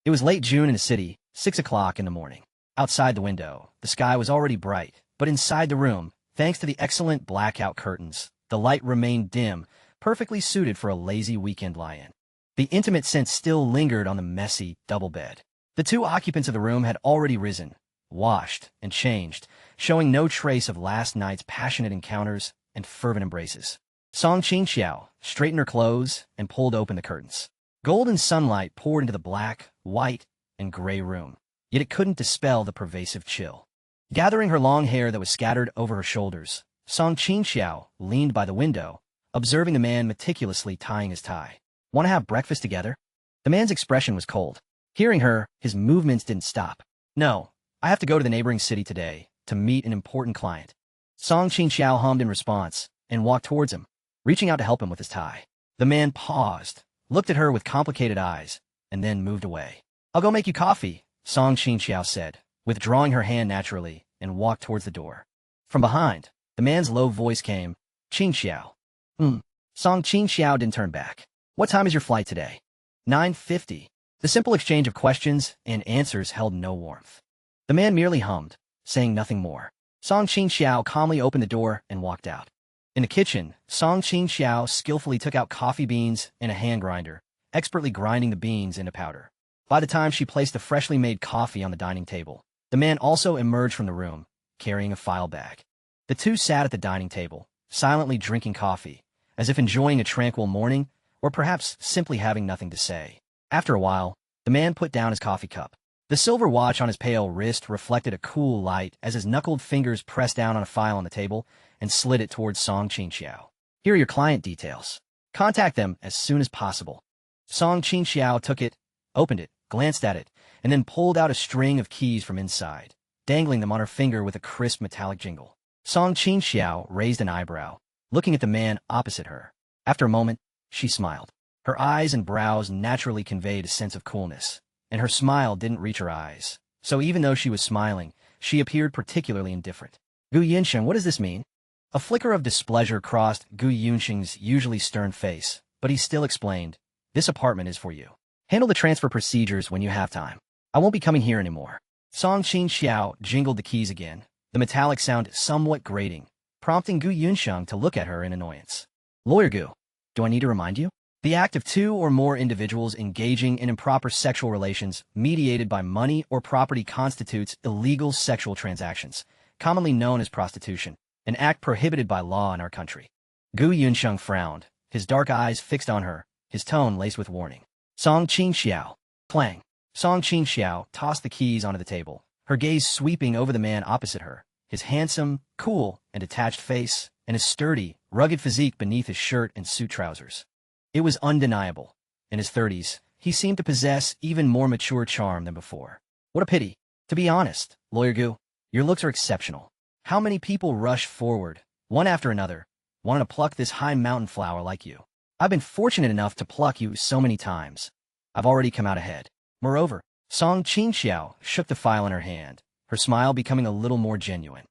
It was late June in the city, 6 o'clock in the morning. Outside the window, the sky was already bright, but inside the room, thanks to the excellent blackout curtains, the light remained dim, perfectly suited for a lazy weekend lie-in. The intimate scent still lingered on the messy double bed. The two occupants of the room had already risen, washed, and changed, showing no trace of last night's passionate encounters and fervent embraces. Song Qingqiao straightened her clothes and pulled open the curtains. Golden sunlight poured into the black, white, and gray room, yet it couldn't dispel the pervasive chill. Gathering her long hair that was scattered over her shoulders, Song Qingqiao leaned by the window, observing the man meticulously tying his tie. "Want to have breakfast together?" The man's expression was cold. Hearing her, his movements didn't stop. "No, I have to go to the neighboring city today to meet an important client." Song Qingqiao hummed in response and walked towards him, reaching out to help him with his tie. The man paused, looked at her with complicated eyes, and then moved away. "I'll go make you coffee," Song Qingqiao said, withdrawing her hand naturally, and walked towards the door. From behind, the man's low voice came, "Qingqiao." Song Qingqiao didn't turn back. "What time is your flight today?" 9:50. The simple exchange of questions and answers held no warmth. The man merely hummed, saying nothing more. Song Qingqiao calmly opened the door and walked out. In the kitchen, Song Qingqiao skillfully took out coffee beans and a hand grinder, expertly grinding the beans into powder. By the time she placed the freshly made coffee on the dining table, the man also emerged from the room, carrying a file bag. The two sat at the dining table, silently drinking coffee, as if enjoying a tranquil morning, or perhaps simply having nothing to say. After a while, the man put down his coffee cup. The silver watch on his pale wrist reflected a cool light as his knuckled fingers pressed down on a file on the table and slid it towards Song Qingqiao. "Here are your client details. Contact them as soon as possible." Song Qingqiao took it, opened it, glanced at it, and then pulled out a string of keys from inside, dangling them on her finger with a crisp metallic jingle. Song Qingqiao raised an eyebrow, looking at the man opposite her. After a moment, she smiled. Her eyes and brows naturally conveyed a sense of coolness, and her smile didn't reach her eyes. So even though she was smiling, she appeared particularly indifferent. "Gu Yunsun, what does this mean?" A flicker of displeasure crossed Gu Yunsun's usually stern face, but he still explained, "This apartment is for you. Handle the transfer procedures when you have time. I won't be coming here anymore." Song Qingqiao jingled the keys again, the metallic sound somewhat grating, prompting Gu Yunsun to look at her in annoyance. "Lawyer Gu, do I need to remind you? The act of two or more individuals engaging in improper sexual relations mediated by money or property constitutes illegal sexual transactions, commonly known as prostitution, an act prohibited by law in our country." Gu Yunsun frowned, his dark eyes fixed on her, his tone laced with warning. "Song Qingqiao." Clang. Song Qingqiao tossed the keys onto the table, her gaze sweeping over the man opposite her, his handsome, cool, and detached face, and his sturdy, rugged physique beneath his shirt and suit trousers. It was undeniable. In his 30s, he seemed to possess even more mature charm than before. "What a pity. To be honest, Lawyer Gu, your looks are exceptional. How many people rush forward, one after another, wanting to pluck this high mountain flower like you? I've been fortunate enough to pluck you so many times. I've already come out ahead." Moreover, Song Qingqiao shook the file in her hand, her smile becoming a little more genuine.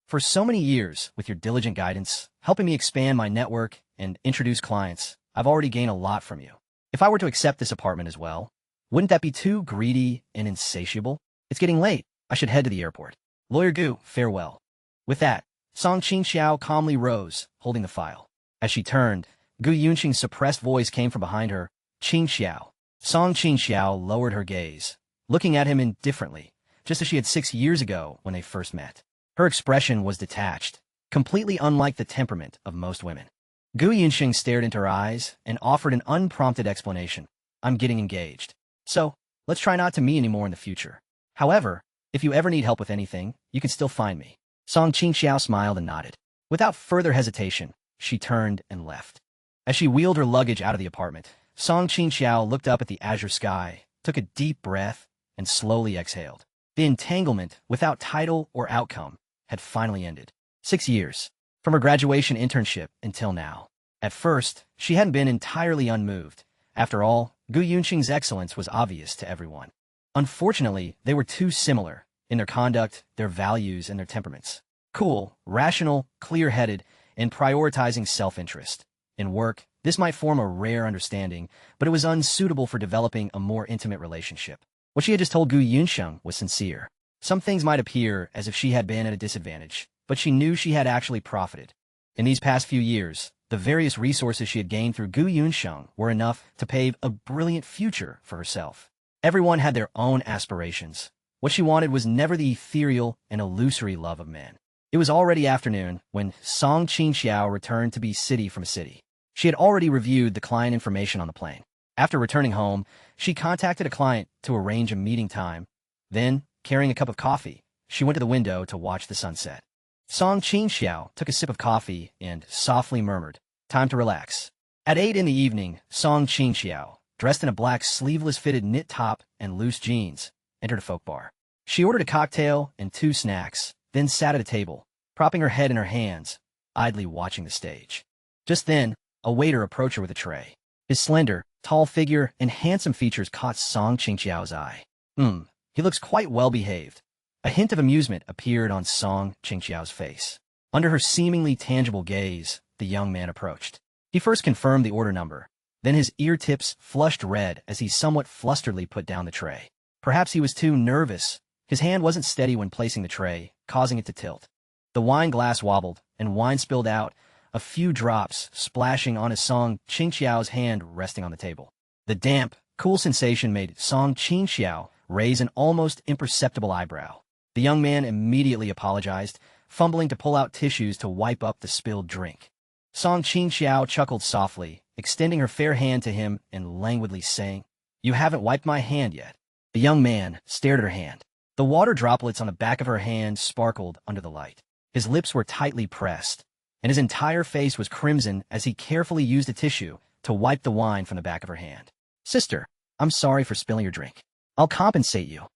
"For so many years, with your diligent guidance, helping me expand my network and introduce clients, I've already gained a lot from you. If I were to accept this apartment as well, wouldn't that be too greedy and insatiable? It's getting late. I should head to the airport. Lawyer Gu, farewell." With that, Song Qingqiao calmly rose, holding the file. As she turned, Gu Yunsun's suppressed voice came from behind her, "Qingqiao." Song Qingqiao lowered her gaze, looking at him indifferently, just as she had 6 years ago when they first met. Her expression was detached, completely unlike the temperament of most women. Gu Yunsun stared into her eyes and offered an unprompted explanation. "I'm getting engaged. So, let's try not to meet anymore in the future. However, if you ever need help with anything, you can still find me." Song Qingqiao smiled and nodded. Without further hesitation, she turned and left. As she wheeled her luggage out of the apartment, Song Qingqiao looked up at the azure sky, took a deep breath, and slowly exhaled. The entanglement, without title or outcome, had finally ended. 6 years, from her graduation internship until now. At first, she hadn't been entirely unmoved. After all, Gu Yunsun's excellence was obvious to everyone. Unfortunately, they were too similar in their conduct, their values, and their temperaments. Cool, rational, clear-headed, and prioritizing self-interest. In work, this might form a rare understanding, but it was unsuitable for developing a more intimate relationship. What she had just told Gu Yunsun was sincere. Some things might appear as if she had been at a disadvantage, but she knew she had actually profited. In these past few years, the various resources she had gained through Gu Yunsun were enough to pave a brilliant future for herself. Everyone had their own aspirations. What she wanted was never the ethereal and illusory love of men. It was already afternoon when Song Qingqiao returned to B City from a city. She had already reviewed the client information on the plane. After returning home, she contacted a client to arrange a meeting time. Then, carrying a cup of coffee, she went to the window to watch the sunset. Song Qingqiao took a sip of coffee and softly murmured, "Time to relax." At 8 in the evening, Song Qingqiao, dressed in a black sleeveless fitted knit top and loose jeans, entered a folk bar. She ordered a cocktail and 2 snacks, then sat at a table, propping her head in her hands, idly watching the stage. Just then, a waiter approached her with a tray. His slender, tall figure and handsome features caught Song Qingqiao's eye. He looks quite well-behaved. A hint of amusement appeared on Song Qingqiao's face. Under her seemingly tangible gaze, the young man approached. He first confirmed the order number. Then his ear tips flushed red as he somewhat flusteredly put down the tray. Perhaps he was too nervous. His hand wasn't steady when placing the tray, causing it to tilt. The wine glass wobbled, and wine spilled out, a few drops splashing onto Song Qingqiao's hand resting on the table. The damp, cool sensation made Song Qingqiao raise an almost imperceptible eyebrow. The young man immediately apologized, fumbling to pull out tissues to wipe up the spilled drink. Song Qingqiao chuckled softly, extending her fair hand to him and languidly saying, "You haven't wiped my hand yet." The young man stared at her hand. The water droplets on the back of her hand sparkled under the light. His lips were tightly pressed, and his entire face was crimson as he carefully used a tissue to wipe the wine from the back of her hand. "Sister, I'm sorry for spilling your drink. I'll compensate you."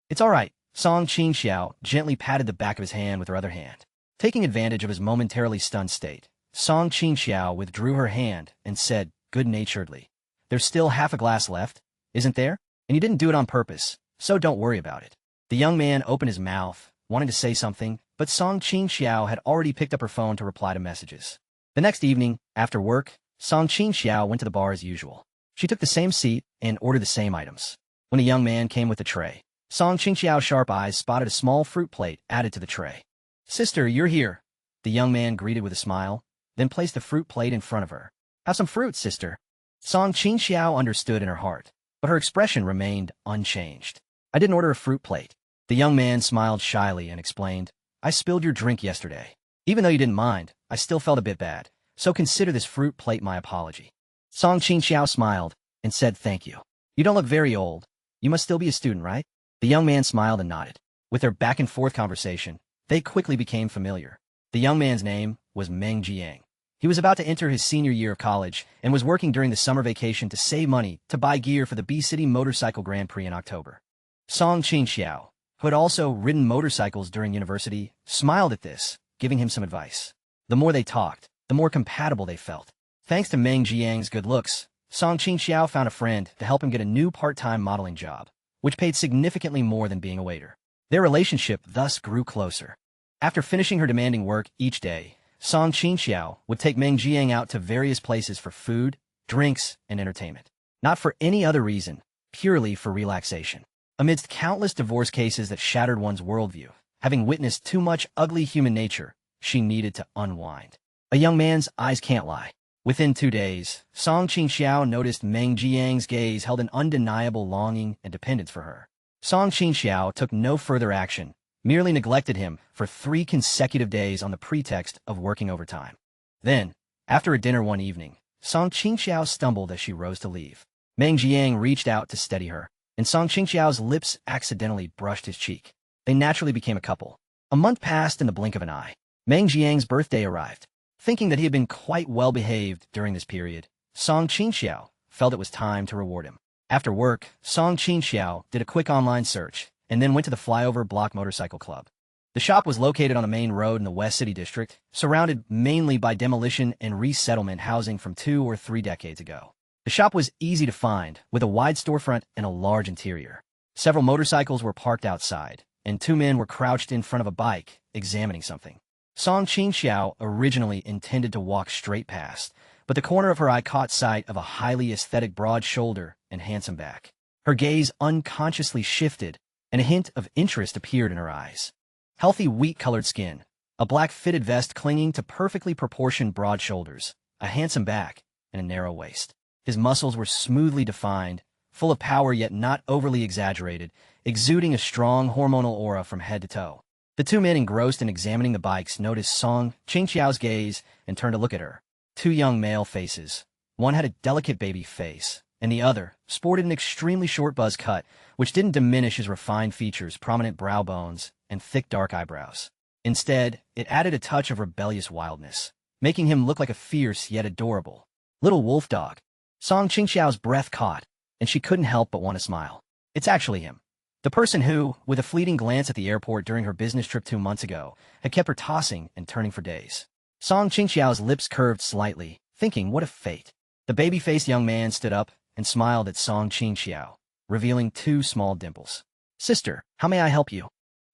"It's all right." Song Qingqiao gently patted the back of his hand with her other hand. Taking advantage of his momentarily stunned state, Song Qingqiao withdrew her hand and said good-naturedly, "There's still half a glass left, isn't there? And you didn't do it on purpose, so don't worry about it." The young man opened his mouth, wanting to say something, but Song Qingqiao had already picked up her phone to reply to messages. The next evening, after work, Song Qingqiao went to the bar as usual. She took the same seat and ordered the same items. When the young man came with the tray, Song Qingqiao's sharp eyes spotted a small fruit plate added to the tray. "Sister, you're here," the young man greeted with a smile, then placed the fruit plate in front of her. "Have some fruit, sister." Song Qingqiao understood in her heart, but her expression remained unchanged. "I didn't order a fruit plate." The young man smiled shyly and explained, "I spilled your drink yesterday. Even though you didn't mind, I still felt a bit bad, so consider this fruit plate my apology." Song Qingqiao smiled and said thank you. "You don't look very old. You must still be a student, right?" The young man smiled and nodded. With their back-and-forth conversation, they quickly became familiar. The young man's name was Meng Zhiyang. He was about to enter his senior year of college and was working during the summer vacation to save money to buy gear for the B-City Motorcycle Grand Prix in October. Song Qingqiao, who had also ridden motorcycles during university, smiled at this, giving him some advice. The more they talked, the more compatible they felt. Thanks to Meng Zhiyang's good looks, Song Qingqiao found a friend to help him get a new part-time modeling job, which paid significantly more than being a waiter. Their relationship thus grew closer. After finishing her demanding work each day, Song Qingqiao would take Meng Zhiyang out to various places for food, drinks, and entertainment. Not for any other reason, purely for relaxation. Amidst countless divorce cases that shattered one's worldview, having witnessed too much ugly human nature, she needed to unwind. A young man's eyes can't lie. Within 2 days, Song Qingqiao noticed Meng Zhiyang's gaze held an undeniable longing and dependence for her. Song Qingqiao took no further action, merely neglected him for 3 consecutive days on the pretext of working overtime. Then, after a dinner one evening, Song Qingqiao stumbled as she rose to leave. Meng Zhiyang reached out to steady her, and Song Qingqiao's lips accidentally brushed his cheek. They naturally became a couple. A month passed in the blink of an eye. Meng Zhiyang's birthday arrived. Thinking that he had been quite well-behaved during this period, Song Qingqiao felt it was time to reward him. After work, Song Qingqiao did a quick online search and then went to the Flyover Block Motorcycle Club. The shop was located on a main road in the West City District, surrounded mainly by demolition and resettlement housing from 2 or 3 decades ago. The shop was easy to find, with a wide storefront and a large interior. Several motorcycles were parked outside, and 2 men were crouched in front of a bike, examining something. Song Qingqiao originally intended to walk straight past, but the corner of her eye caught sight of a highly aesthetic broad shoulder and handsome back. Her gaze unconsciously shifted, and a hint of interest appeared in her eyes. Healthy wheat-colored skin, a black fitted vest clinging to perfectly proportioned broad shoulders, a handsome back, and a narrow waist. His muscles were smoothly defined, full of power yet not overly exaggerated, exuding a strong hormonal aura from head to toe. The two men engrossed in examining the bikes noticed Song Qingqiao's gaze and turned to look at her. Two young male faces. One had a delicate baby face, and the other sported an extremely short buzz cut, which didn't diminish his refined features, prominent brow bones, and thick dark eyebrows. Instead, it added a touch of rebellious wildness, making him look like a fierce yet adorable little wolf dog. Song Qingqiao's breath caught, and she couldn't help but want to smile. It's actually him. The person who, with a fleeting glance at the airport during her business trip 2 months ago, had kept her tossing and turning for days. Song Qingqiao's lips curved slightly, thinking, what a fate. The baby-faced young man stood up and smiled at Song Qingqiao, revealing 2 small dimples. Sister, how may I help you?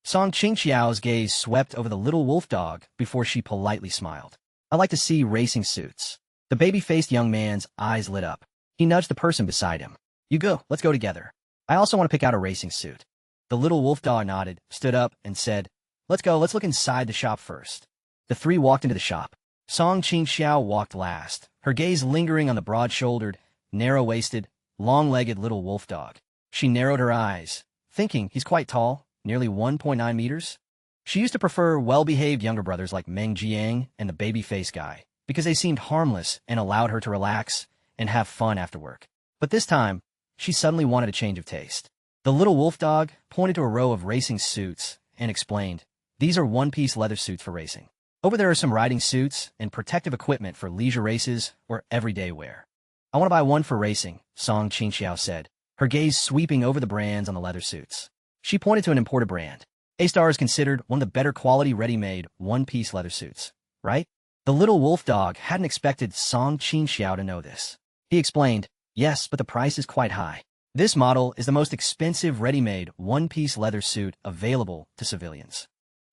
Song Qingqiao's gaze swept over the little wolf dog before she politely smiled. I like to see racing suits. The baby-faced young man's eyes lit up. He nudged the person beside him. You go, let's go together. I also want to pick out a racing suit. The little wolf dog nodded, stood up, and said, let's go, let's look inside the shop first. The 3 walked into the shop. Song Qingqiao walked last, her gaze lingering on the broad-shouldered, narrow-waisted, long-legged little wolf dog. She narrowed her eyes, thinking he's quite tall, nearly 1.9 meters. She used to prefer well-behaved younger brothers like Meng Zhiyang and the baby-face guy, because they seemed harmless and allowed her to relax and have fun after work. But this time, she suddenly wanted a change of taste. The little wolf dog pointed to a row of racing suits and explained, these are one-piece leather suits for racing. Over there are some riding suits and protective equipment for leisure races or everyday wear. I want to buy one for racing, Song Qingqiao said, her gaze sweeping over the brands on the leather suits. She pointed to an imported brand. A-Star is considered one of the better quality ready-made one-piece leather suits, right? The little wolf dog hadn't expected Song Qingqiao to know this. He explained, yes, but the price is quite high. This model is the most expensive ready-made one-piece leather suit available to civilians.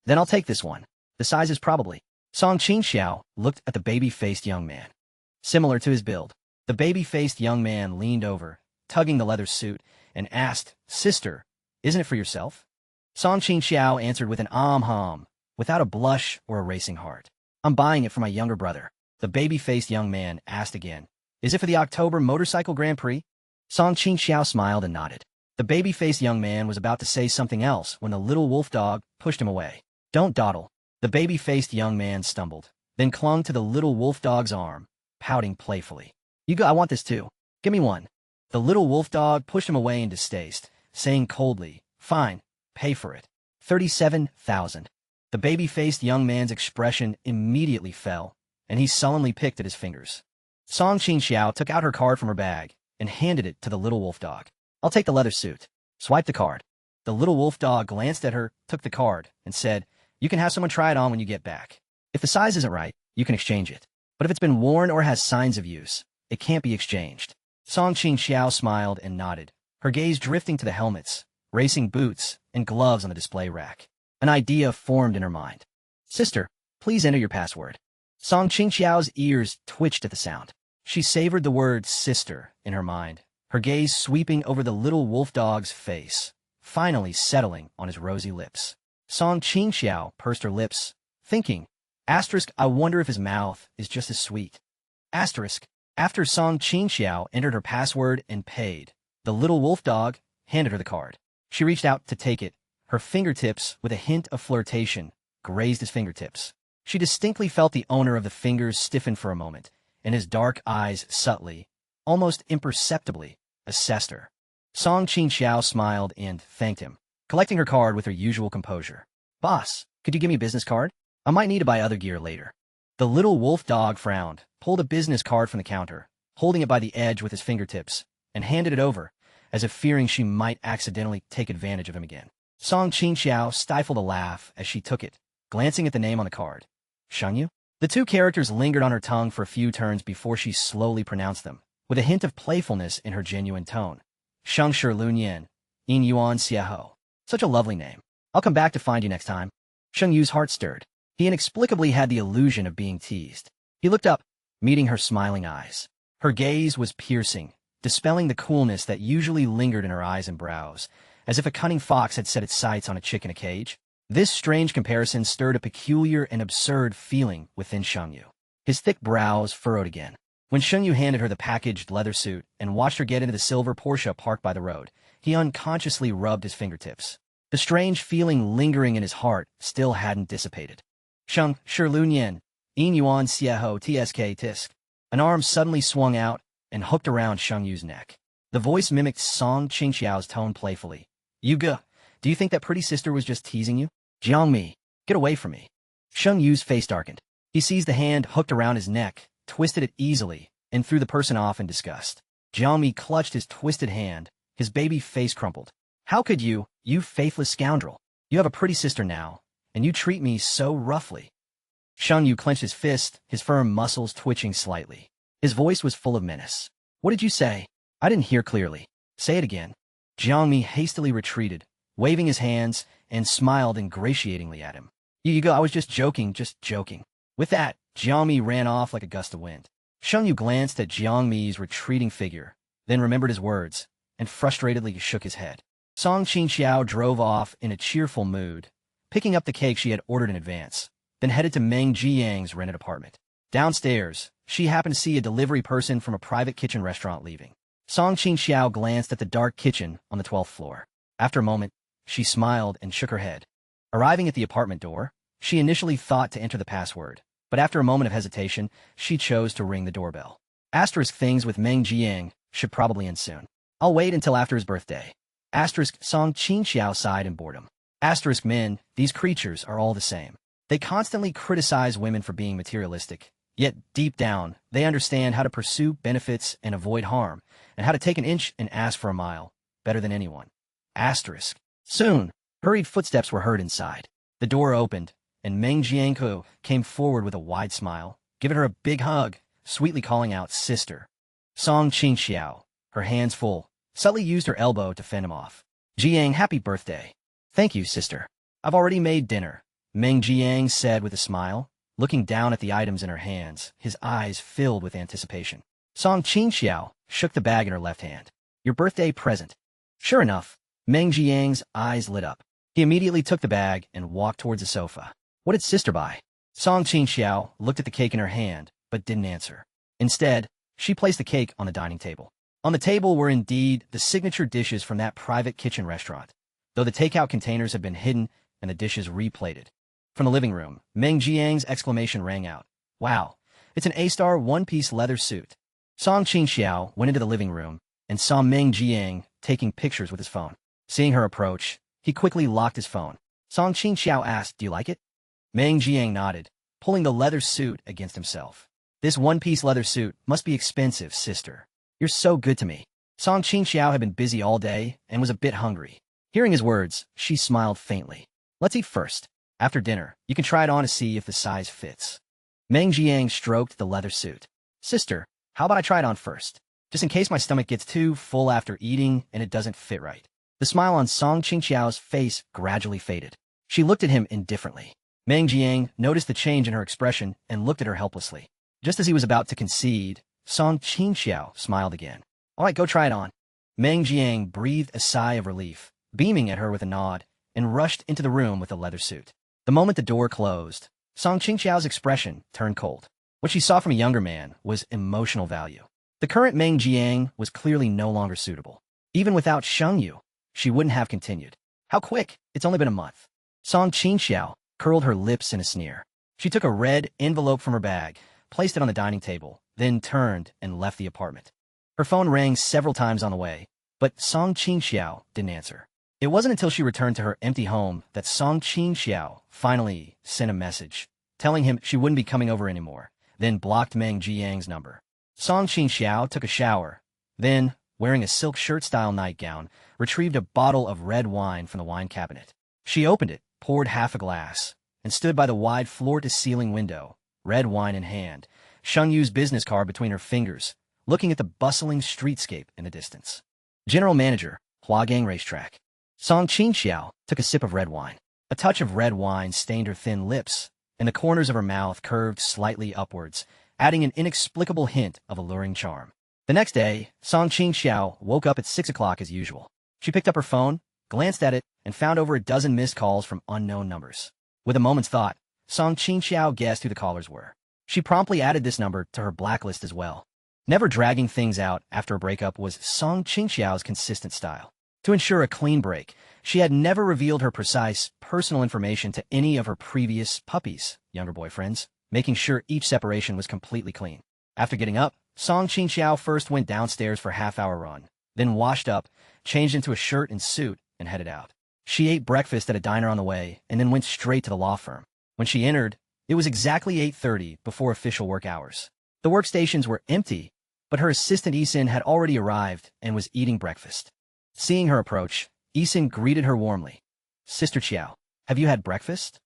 Then I'll take this one. The size is probably. Song Qingqiao looked at the baby-faced young man. Similar to his build, the baby-faced young man leaned over, tugging the leather suit, and asked, sister, isn't it for yourself? Song Qingqiao answered with an hum, without a blush or a racing heart. I'm buying it for my younger brother. The baby-faced young man asked again, is it for the October Motorcycle Grand Prix? Song Qingqiao smiled and nodded. The baby-faced young man was about to say something else when the little wolf dog pushed him away. Don't dawdle. The baby-faced young man stumbled, then clung to the little wolf dog's arm, pouting playfully. You go, I want this too. Give me one. The little wolf dog pushed him away in distaste, saying coldly, fine, pay for it. 37,000. The baby-faced young man's expression immediately fell, and he sullenly picked at his fingers. Song Qingqiao took out her card from her bag and handed it to the little wolf dog. I'll take the leather suit. Swipe the card. The little wolf dog glanced at her, took the card, and said, you can have someone try it on when you get back. If the size isn't right, you can exchange it. But if it's been worn or has signs of use, it can't be exchanged. Song Qingqiao smiled and nodded, her gaze drifting to the helmets, racing boots, and gloves on the display rack. An idea formed in her mind. Sister, please enter your password. Song Qingqiao's ears twitched at the sound. She savored the word sister in her mind, her gaze sweeping over the little wolf dog's face, finally settling on his rosy lips. Song Qingqiao pursed her lips, thinking, asterisk, I wonder if his mouth is just as sweet. Asterisk, after Song Qingqiao entered her password and paid, the little wolf dog handed her the card. She reached out to take it, her fingertips, with a hint of flirtation, grazed his fingertips. She distinctly felt the owner of the fingers stiffen for a moment, and his dark eyes subtly, almost imperceptibly, assessed her. Song Qingqiao smiled and thanked him, collecting her card with her usual composure. Boss, could you give me a business card? I might need to buy other gear later. The little wolf dog frowned, pulled a business card from the counter, holding it by the edge with his fingertips, and handed it over, as if fearing she might accidentally take advantage of him again. Song Qingqiao stifled a laugh as she took it, glancing at the name on the card. Sheng Yu? The 2 characters lingered on her tongue for a few turns before she slowly pronounced them, with a hint of playfulness in her genuine tone. Sheng Shi Lunyan, In Yuan Xiaho. Such a lovely name. I'll come back to find you next time. Sheng Yu's heart stirred. He inexplicably had the illusion of being teased. He looked up, meeting her smiling eyes. Her gaze was piercing, dispelling the coolness that usually lingered in her eyes and brows, as if a cunning fox had set its sights on a chick in a cage. This strange comparison stirred a peculiar and absurd feeling within Sheng Yu. His thick brows furrowed again. When Sheng Yu handed her the packaged leather suit and watched her get into the silver Porsche parked by the road, he unconsciously rubbed his fingertips. The strange feeling lingering in his heart still hadn't dissipated. Sheng, Shirlu Nian, Yin Yuan Xieho Tsk Tisk. An arm suddenly swung out and hooked around Sheng Yu's neck. The voice mimicked Song Qingqiao's tone playfully. "You go. Do you think that pretty sister was just teasing you? Jiangmi, get away from me." Sheng Yu's face darkened. He seized the hand hooked around his neck, twisted it easily, and threw the person off in disgust. Jiangmi clutched his twisted hand, his baby face crumpled. "How could you, you faithless scoundrel? You have a pretty sister now, and you treat me so roughly." Sheng Yu clenched his fist, his firm muscles twitching slightly. His voice was full of menace. "What did you say? I didn't hear clearly. Say it again." Jiangmi hastily retreated, waving his hands, and smiled ingratiatingly at him. You go, I was just joking, just joking." With that, Jiangmi ran off like a gust of wind. Sheng Yu glanced at Jiangmi's retreating figure, then remembered his words, and frustratedly shook his head. Song Qingqiao drove off in a cheerful mood, picking up the cake she had ordered in advance, then headed to Meng Zhiyang's rented apartment. Downstairs, she happened to see a delivery person from a private kitchen restaurant leaving. Song Qingqiao glanced at the dark kitchen on the 12th floor. After a moment, she smiled and shook her head. Arriving at the apartment door, she initially thought to enter the password, but after a moment of hesitation, she chose to ring the doorbell. Asterisk things with Meng Zhiyang should probably end soon. I'll wait until after his birthday. Asterisk Song Qingqiao sighed in boredom. Asterisk men, these creatures are all the same. They constantly criticize women for being materialistic, yet deep down, they understand how to pursue benefits and avoid harm, and how to take an inch and ask for a mile, better than anyone. Asterisk. Soon, hurried footsteps were heard inside. The door opened, and Meng Zhiyang came forward with a wide smile, giving her a big hug, sweetly calling out, "Sister." Song Qingqiao, her hands full, subtly used her elbow to fend him off. "Zhiyang, happy birthday." "Thank you, sister. I've already made dinner," Meng Zhiyang said with a smile, looking down at the items in her hands, his eyes filled with anticipation. Song Qingqiao shook the bag in her left hand. "Your birthday present." Sure enough, Meng Zhiyang's eyes lit up. He immediately took the bag and walked towards the sofa. "What did sister buy?" Song Qingqiao looked at the cake in her hand, but didn't answer. Instead, she placed the cake on the dining table. On the table were indeed the signature dishes from that private kitchen restaurant, though the takeout containers had been hidden and the dishes replated. From the living room, Meng Zhiyang's exclamation rang out. "Wow, it's an A-star one-piece leather suit." Song Qingqiao went into the living room and saw Meng Zhiyang taking pictures with his phone. Seeing her approach, he quickly locked his phone. Song Qingqiao asked, "Do you like it?" Meng Zhiyang nodded, pulling the leather suit against himself. "This one-piece leather suit must be expensive, sister. You're so good to me." Song Qingqiao had been busy all day and was a bit hungry. Hearing his words, she smiled faintly. "Let's eat first. After dinner, you can try it on to see if the size fits." Meng Zhiyang stroked the leather suit. "Sister, how about I try it on first? Just in case my stomach gets too full after eating and it doesn't fit right." The smile on Song Qingqiao's face gradually faded. She looked at him indifferently. Meng Zhiyang noticed the change in her expression and looked at her helplessly. Just as he was about to concede, Song Qingqiao smiled again. "All right, go try it on." Meng Zhiyang breathed a sigh of relief, beaming at her with a nod, and rushed into the room with the leather suit. The moment the door closed, Song Qingqiao's expression turned cold. What she saw from a younger man was emotional value. The current Meng Zhiyang was clearly no longer suitable. Even without Sheng Yu, she wouldn't have continued. "How quick? It's only been a month." Song Qingqiao curled her lips in a sneer. She took a red envelope from her bag, placed it on the dining table, then turned and left the apartment. Her phone rang several times on the way, but Song Qingqiao didn't answer. It wasn't until she returned to her empty home that Song Qingqiao finally sent a message, telling him she wouldn't be coming over anymore, then blocked Meng Zhiyang's number. Song Qingqiao took a shower, then, wearing a silk shirt-style nightgown, retrieved a bottle of red wine from the wine cabinet. She opened it, poured half a glass, and stood by the wide floor-to-ceiling window, red wine in hand, Sheng Yu's business card between her fingers, looking at the bustling streetscape in the distance. General Manager, Huagang Racetrack. Song Qingqiao took a sip of red wine. A touch of red wine stained her thin lips, and the corners of her mouth curved slightly upwards, adding an inexplicable hint of alluring charm. The next day, Song Qingqiao woke up at 6 o'clock as usual. She picked up her phone, glanced at it, and found over a dozen missed calls from unknown numbers. With a moment's thought, Song Qingqiao guessed who the callers were. She promptly added this number to her blacklist as well. Never dragging things out after a breakup was Song Qingqiao's consistent style. To ensure a clean break, she had never revealed her precise, personal information to any of her previous younger boyfriends, making sure each separation was completely clean. After getting up, Song Qingqiao first went downstairs for a half-hour run, then washed up, changed into a shirt and suit, and headed out. She ate breakfast at a diner on the way, and then went straight to the law firm. When she entered, it was exactly 8:30 before official work hours. The workstations were empty, but her assistant Isin had already arrived and was eating breakfast. Seeing her approach, Isin greeted her warmly. "Sister Qiao, have you had breakfast?"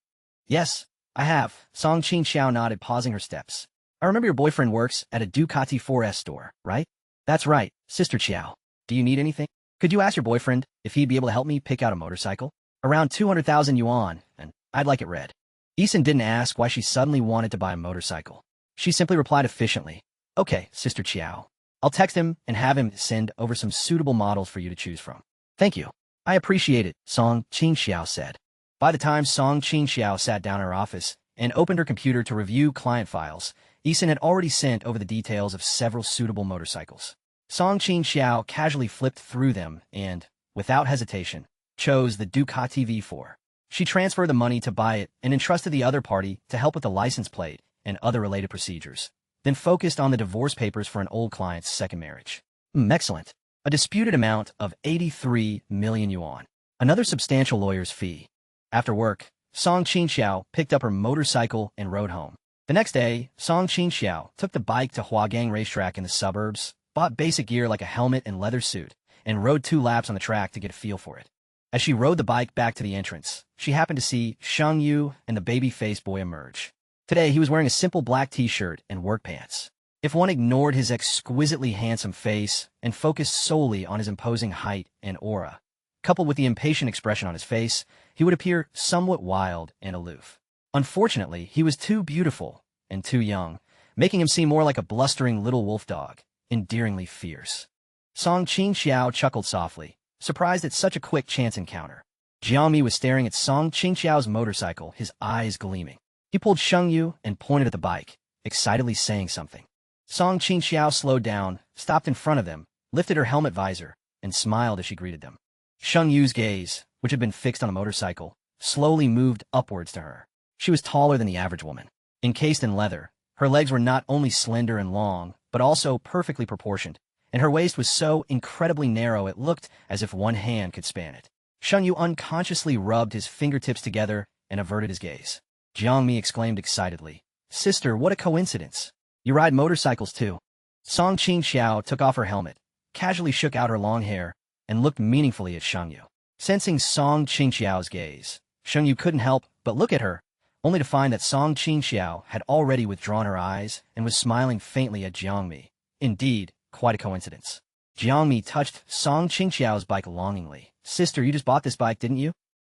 "Yes, I have," Song Qingqiao nodded, pausing her steps. "I remember your boyfriend works at a Ducati 4S store, right?" "That's right, Sister Qiao. Do you need anything? Could you ask your boyfriend if he'd be able to help me pick out a motorcycle? Around 200,000 yuan, and I'd like it red." Isin didn't ask why she suddenly wanted to buy a motorcycle. She simply replied efficiently, "Okay, Sister Qiao. I'll text him and have him send over some suitable models for you to choose from." "Thank you. I appreciate it," Song Qingqiao said. By the time Song Qingqiao sat down in her office and opened her computer to review client files, Isin had already sent over the details of several suitable motorcycles. Song Qingqiao casually flipped through them and, without hesitation, chose the Ducati V4. She transferred the money to buy it and entrusted the other party to help with the license plate and other related procedures, then focused on the divorce papers for an old client's second marriage. Excellent. A disputed amount of 83 million yuan. Another substantial lawyer's fee. After work, Song Qingqiao picked up her motorcycle and rode home. The next day, Song Qingqiao took the bike to Huagang racetrack in the suburbs, bought basic gear like a helmet and leather suit, and rode 2 laps on the track to get a feel for it. As she rode the bike back to the entrance, she happened to see Sheng Yu and the baby-faced boy emerge. Today, he was wearing a simple black t-shirt and work pants. If one ignored his exquisitely handsome face and focused solely on his imposing height and aura, coupled with the impatient expression on his face, he would appear somewhat wild and aloof. Unfortunately, he was too beautiful and too young, making him seem more like a blustering little wolf dog, endearingly fierce. Song Qingqiao chuckled softly, surprised at such a quick chance encounter. Jiangmi was staring at Song Qingqiao's motorcycle, his eyes gleaming. He pulled Sheng Yu and pointed at the bike, excitedly saying something. Song Qingqiao slowed down, stopped in front of them, lifted her helmet visor, and smiled as she greeted them. Sheng Yu's gaze, which had been fixed on the motorcycle, slowly moved upwards to her. She was taller than the average woman. Encased in leather, her legs were not only slender and long, but also perfectly proportioned, and her waist was so incredibly narrow it looked as if one hand could span it. Sheng Yu unconsciously rubbed his fingertips together and averted his gaze. Jiangmi exclaimed excitedly, "Sister, what a coincidence! You ride motorcycles too." Song Qingqiao took off her helmet, casually shook out her long hair, and looked meaningfully at Sheng Yu. Sensing Song Qingqiao's gaze, Sheng Yu couldn't help but look at her, only to find that Song Qingqiao had already withdrawn her eyes and was smiling faintly at Jiangmi. Indeed, quite a coincidence. Jiangmi touched Song Qingqiao's bike longingly. "Sister, you just bought this bike, didn't you?"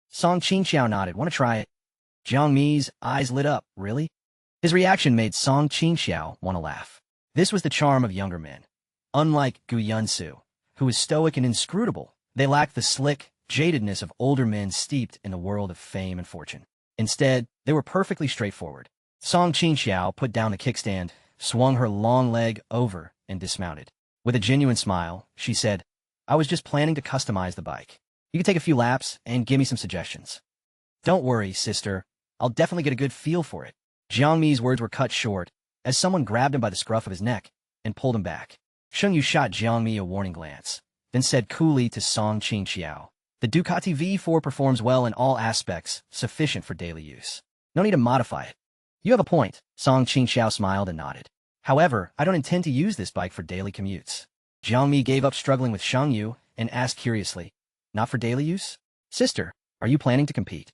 Song Qingqiao nodded. "Want to try it?" Jiangmi's eyes lit up. "Really?" His reaction made Song Qingqiao want to laugh. This was the charm of younger men. Unlike Gu Yunsun, who was stoic and inscrutable, they lacked the slick, jadedness of older men steeped in the world of fame and fortune. Instead, they were perfectly straightforward. Song Qingqiao put down the kickstand, swung her long leg over, and dismounted. With a genuine smile, she said, "I was just planning to customize the bike. You can take a few laps and give me some suggestions." "Don't worry, sister. I'll definitely get a good feel for it." Jiangmi's words were cut short as someone grabbed him by the scruff of his neck and pulled him back. Sheng Yu shot Jiangmi a warning glance, then said coolly to Song Qingqiao, "The Ducati V4 performs well in all aspects, sufficient for daily use. No need to modify it." "You have a point." Song Qingqiao smiled and nodded. "However, I don't intend to use this bike for daily commutes." Jiangmi gave up struggling with Sheng Yu and asked curiously, "Not for daily use? Sister, are you planning to compete?"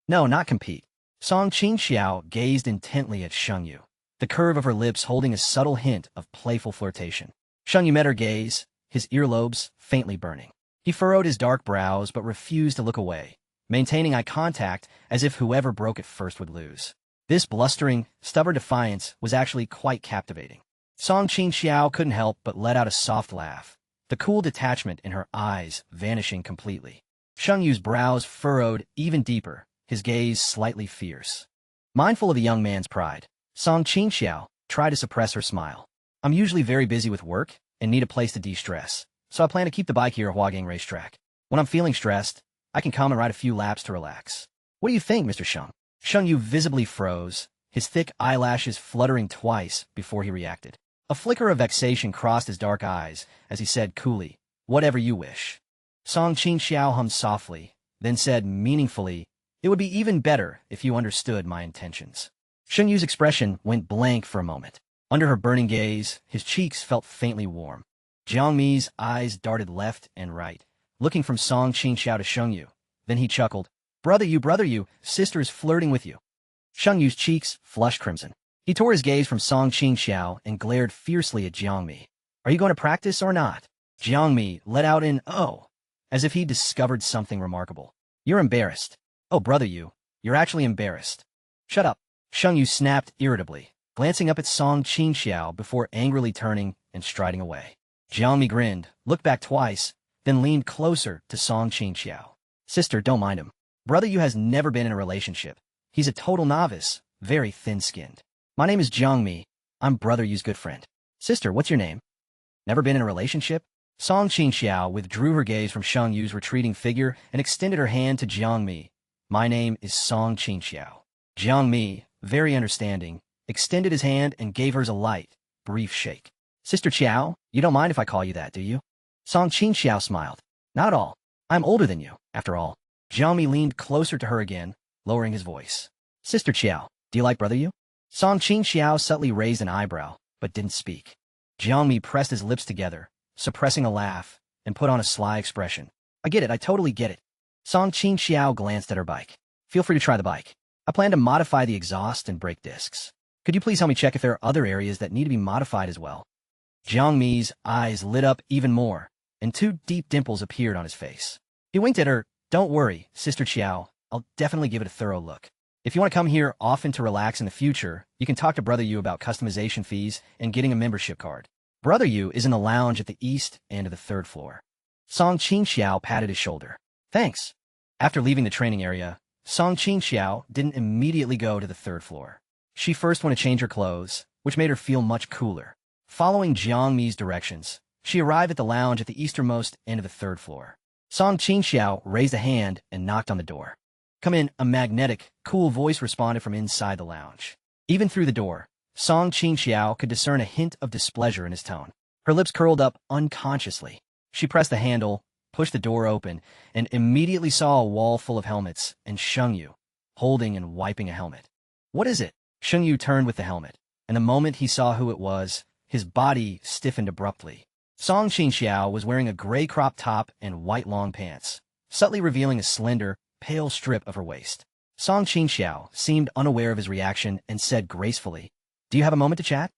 "No, not compete." Song Qingqiao gazed intently at Sheng Yu, the curve of her lips holding a subtle hint of playful flirtation. Sheng Yu met her gaze, his earlobes faintly burning. He furrowed his dark brows but refused to look away, maintaining eye contact as if whoever broke it first would lose. This blustering, stubborn defiance was actually quite captivating. Song Qingqiao couldn't help but let out a soft laugh, the cool detachment in her eyes vanishing completely. Sheng Yu's brows furrowed even deeper, his gaze slightly fierce. Mindful of the young man's pride, Song Qingqiao tried to suppress her smile. I'm usually very busy with work and need a place to de-stress, so I plan to keep the bike here at Huagang Racetrack. When I'm feeling stressed, I can come and ride a few laps to relax. What do you think, Mr. Sheng? Sheng Yu visibly froze, his thick eyelashes fluttering twice before he reacted. A flicker of vexation crossed his dark eyes as he said coolly, whatever you wish. Song Qingqiao hummed softly, then said meaningfully, it would be even better if you understood my intentions. Sheng Yu's expression went blank for a moment. Under her burning gaze, his cheeks felt faintly warm. Jiang Mi's eyes darted left and right, looking from Song Qingqiao to Sheng Yu. Then he chuckled, brother you, sister is flirting with you. Sheng Yu's cheeks flushed crimson. He tore his gaze from Song Qingqiao and glared fiercely at Jiang Mi. Are you going to practice or not? Jiang Mi let out an oh, as if he'd discovered something remarkable. You're embarrassed. Oh, brother you're actually embarrassed. Shut up. Sheng Yu snapped irritably, glancing up at Song Qingqiao before angrily turning and striding away. Jiang Mi grinned, looked back twice, then leaned closer to Song Qingqiao. Sister, don't mind him. Brother Yu has never been in a relationship. He's a total novice, very thin-skinned. My name is Jiang Mi. I'm Brother Yu's good friend. Sister, what's your name? Never been in a relationship? Song Qingqiao withdrew her gaze from Sheng Yu's retreating figure and extended her hand to Jiang Mi. My name is Song Qingqiao. Jiang Mi, very understanding, extended his hand and gave hers a light, brief shake. Sister Qiao, you don't mind if I call you that, do you? Song Qingqiao smiled. Not at all. I'm older than you, after all. Jiang Mi leaned closer to her again, lowering his voice. Sister Qiao, do you like Brother Yu? Song Qingqiao subtly raised an eyebrow, but didn't speak. Jiang Mi pressed his lips together, suppressing a laugh, and put on a sly expression. I get it, I totally get it. Song Qingqiao glanced at her bike. Feel free to try the bike. I plan to modify the exhaust and brake discs. Could you please help me check if there are other areas that need to be modified as well? Jiang Mi's eyes lit up even more, and two deep dimples appeared on his face. He winked at her. Don't worry, Sister Qiao, I'll definitely give it a thorough look. If you want to come here often to relax in the future, you can talk to Brother Yu about customization fees and getting a membership card. Brother Yu is in the lounge at the east end of the third floor. Song Qingqiao patted his shoulder. Thanks. After leaving the training area, Song Qingqiao didn't immediately go to the third floor. She first went to change her clothes, which made her feel much cooler. Following Jiang Mi's directions, she arrived at the lounge at the easternmost end of the third floor. Song Qingqiao raised a hand and knocked on the door. Come in, a magnetic, cool voice responded from inside the lounge. Even through the door, Song Qingqiao could discern a hint of displeasure in his tone. Her lips curled up unconsciously. She pressed the handle, pushed the door open, and immediately saw a wall full of helmets and Sheng Yu, holding and wiping a helmet. What is it? Sheng Yu turned with the helmet, and the moment he saw who it was, his body stiffened abruptly. Song Qingqiao was wearing a gray crop top and white long pants, subtly revealing a slender, pale strip of her waist. Song Qingqiao seemed unaware of his reaction and said gracefully, Do you have a moment to chat?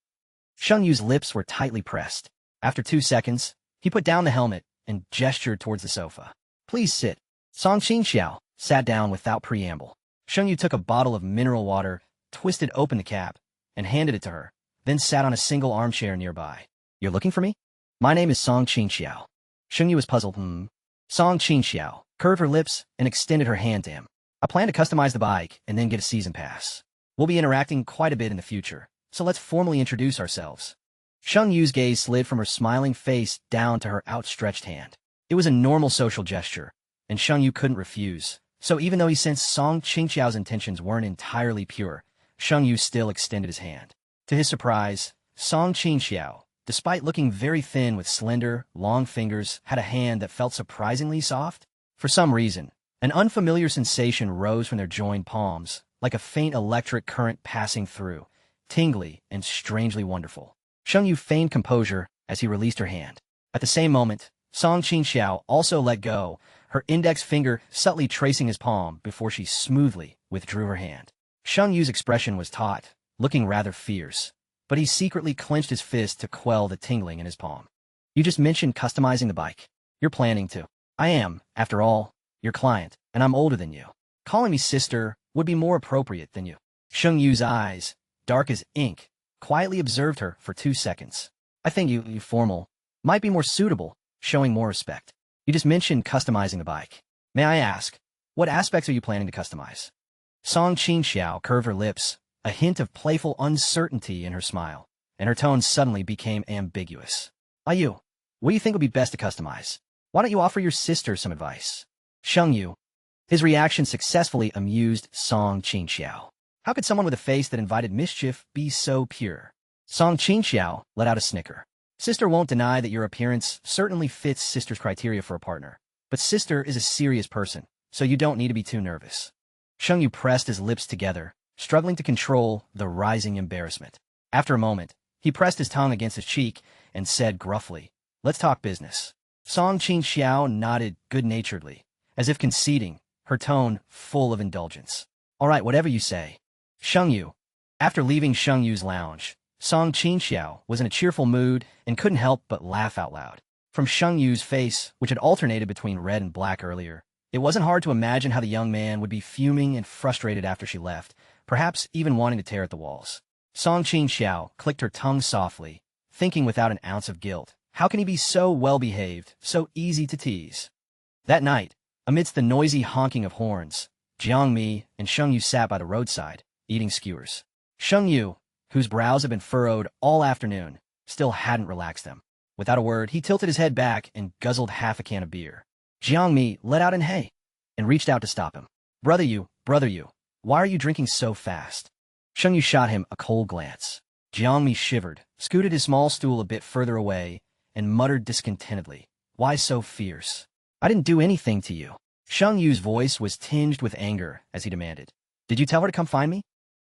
Sheng Yu's lips were tightly pressed. After 2 seconds, he put down the helmet and gestured towards the sofa. Please sit. Song Qingqiao sat down without preamble. Sheng Yu took a bottle of mineral water, twisted open the cap, and handed it to her, then sat on a single armchair nearby. You're looking for me? My name is Song Qingqiao. Sheng Yu was puzzled. Song Qingqiao curved her lips and extended her hand to him. I plan to customize the bike and then get a season pass. We'll be interacting quite a bit in the future, so let's formally introduce ourselves. Sheng Yu's gaze slid from her smiling face down to her outstretched hand. It was a normal social gesture, and Sheng Yu couldn't refuse. So even though he sensed Song Qingqiao's intentions weren't entirely pure, Sheng Yu still extended his hand. To his surprise, Song Qingqiao, despite looking very thin with slender, long fingers, had a hand that felt surprisingly soft. For some reason, an unfamiliar sensation rose from their joined palms, like a faint electric current passing through, tingly and strangely wonderful. Sheng Yu feigned composure as he released her hand. At the same moment, Song Qingqiao also let go, her index finger subtly tracing his palm before she smoothly withdrew her hand. Sheng Yu's expression was taut, looking rather fierce, but he secretly clenched his fist to quell the tingling in his palm. You just mentioned customizing the bike. You're planning to. I am, after all, your client, and I'm older than you. Calling me sister would be more appropriate than you. Sheng Yu's eyes, dark as ink, quietly observed her for 2 seconds. I think you formal might be more suitable, showing more respect. You just mentioned customizing the bike. May I ask, what aspects are you planning to customize? Song Qingqiao curved her lips, a hint of playful uncertainty in her smile, and her tone suddenly became ambiguous. What do you think would be best to customize? Why don't you offer your sister some advice? Sheng Yu. His reaction successfully amused Song Qingqiao. How could someone with a face that invited mischief be so pure? Song Qingqiao let out a snicker. Sister won't deny that your appearance certainly fits sister's criteria for a partner. But sister is a serious person, so you don't need to be too nervous. Sheng Yu pressed his lips together, struggling to control the rising embarrassment. After a moment, he pressed his tongue against his cheek and said gruffly, "Let's talk business." Song Qingqiao nodded good-naturedly, as if conceding, her tone full of indulgence. "All right, whatever you say." Sheng Yu. After leaving Sheng Yu's lounge, Song Qingqiao was in a cheerful mood and couldn't help but laugh out loud. From Sheng Yu's face, which had alternated between red and black earlier, it wasn't hard to imagine how the young man would be fuming and frustrated after she left, perhaps even wanting to tear at the walls. Song Qingqiao clicked her tongue softly, thinking without an ounce of guilt, how can he be so well-behaved, so easy to tease? That night, amidst the noisy honking of horns, Jiang Mi and Sheng Yu sat by the roadside, eating skewers. Sheng Yu, whose brows had been furrowed all afternoon, still hadn't relaxed them. Without a word, he tilted his head back and guzzled half a can of beer. Jiang Mi let out an hey and reached out to stop him. Brother Yu, why are you drinking so fast?" Sheng Yu shot him a cold glance. Jiang Mi shivered, scooted his small stool a bit further away, and muttered discontentedly, "Why so fierce? I didn't do anything to you." Sheng Yu's voice was tinged with anger as he demanded, "Did you tell her to come find me?"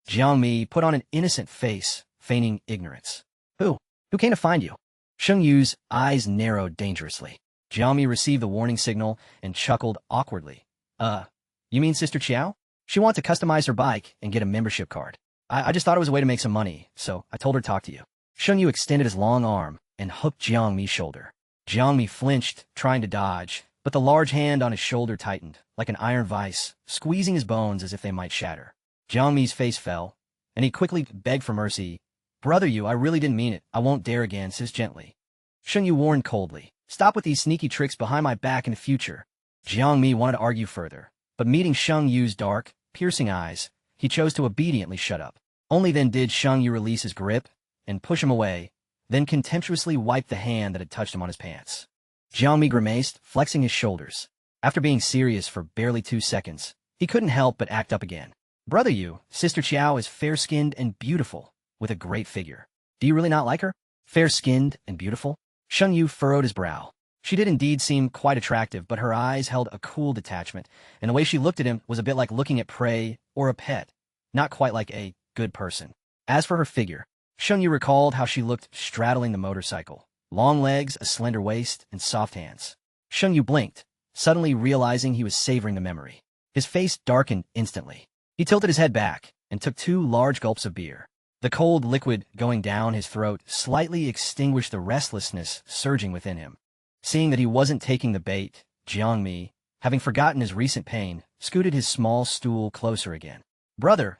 Jiang Mi put on an innocent face, feigning ignorance. Who came to find you?" Sheng Yu's eyes narrowed dangerously. Jiang Mi received the warning signal and chuckled awkwardly. You mean Sister Qiao? She wanted to customize her bike and get a membership card. I just thought it was a way to make some money, so I told her to talk to you." Sheng Yu extended his long arm and hooked Jiang Mi's shoulder. Jiang Mi flinched, trying to dodge, but the large hand on his shoulder tightened, like an iron vice, squeezing his bones as if they might shatter. Jiang Mi's face fell, and he quickly begged for mercy. "Brother Yu, I really didn't mean it. I won't dare again," says gently. Sheng Yu warned coldly, "Stop with these sneaky tricks behind my back in the future." Jiang Mi wanted to argue further, but meeting Sheng Yu's dark, piercing eyes, he chose to obediently shut up. Only then did Sheng Yu release his grip and push him away, then contemptuously wiped the hand that had touched him on his pants. Jiang Mi grimaced, flexing his shoulders. After being serious for barely 2 seconds, he couldn't help but act up again. "Brother Yu, Sister Qiao is fair-skinned and beautiful, with a great figure. Do you really not like her?" "Fair-skinned and beautiful?" Sheng Yu furrowed his brow. She did indeed seem quite attractive, but her eyes held a cool detachment, and the way she looked at him was a bit like looking at prey or a pet, not quite like a good person. As for her figure, Sheng Yu recalled how she looked straddling the motorcycle. Long legs, a slender waist, and soft hands. Sheng Yu blinked, suddenly realizing he was savoring the memory. His face darkened instantly. He tilted his head back and took 2 large gulps of beer. The cold liquid going down his throat slightly extinguished the restlessness surging within him. Seeing that he wasn't taking the bait, Jiang Mi, having forgotten his recent pain, scooted his small stool closer again. Brother,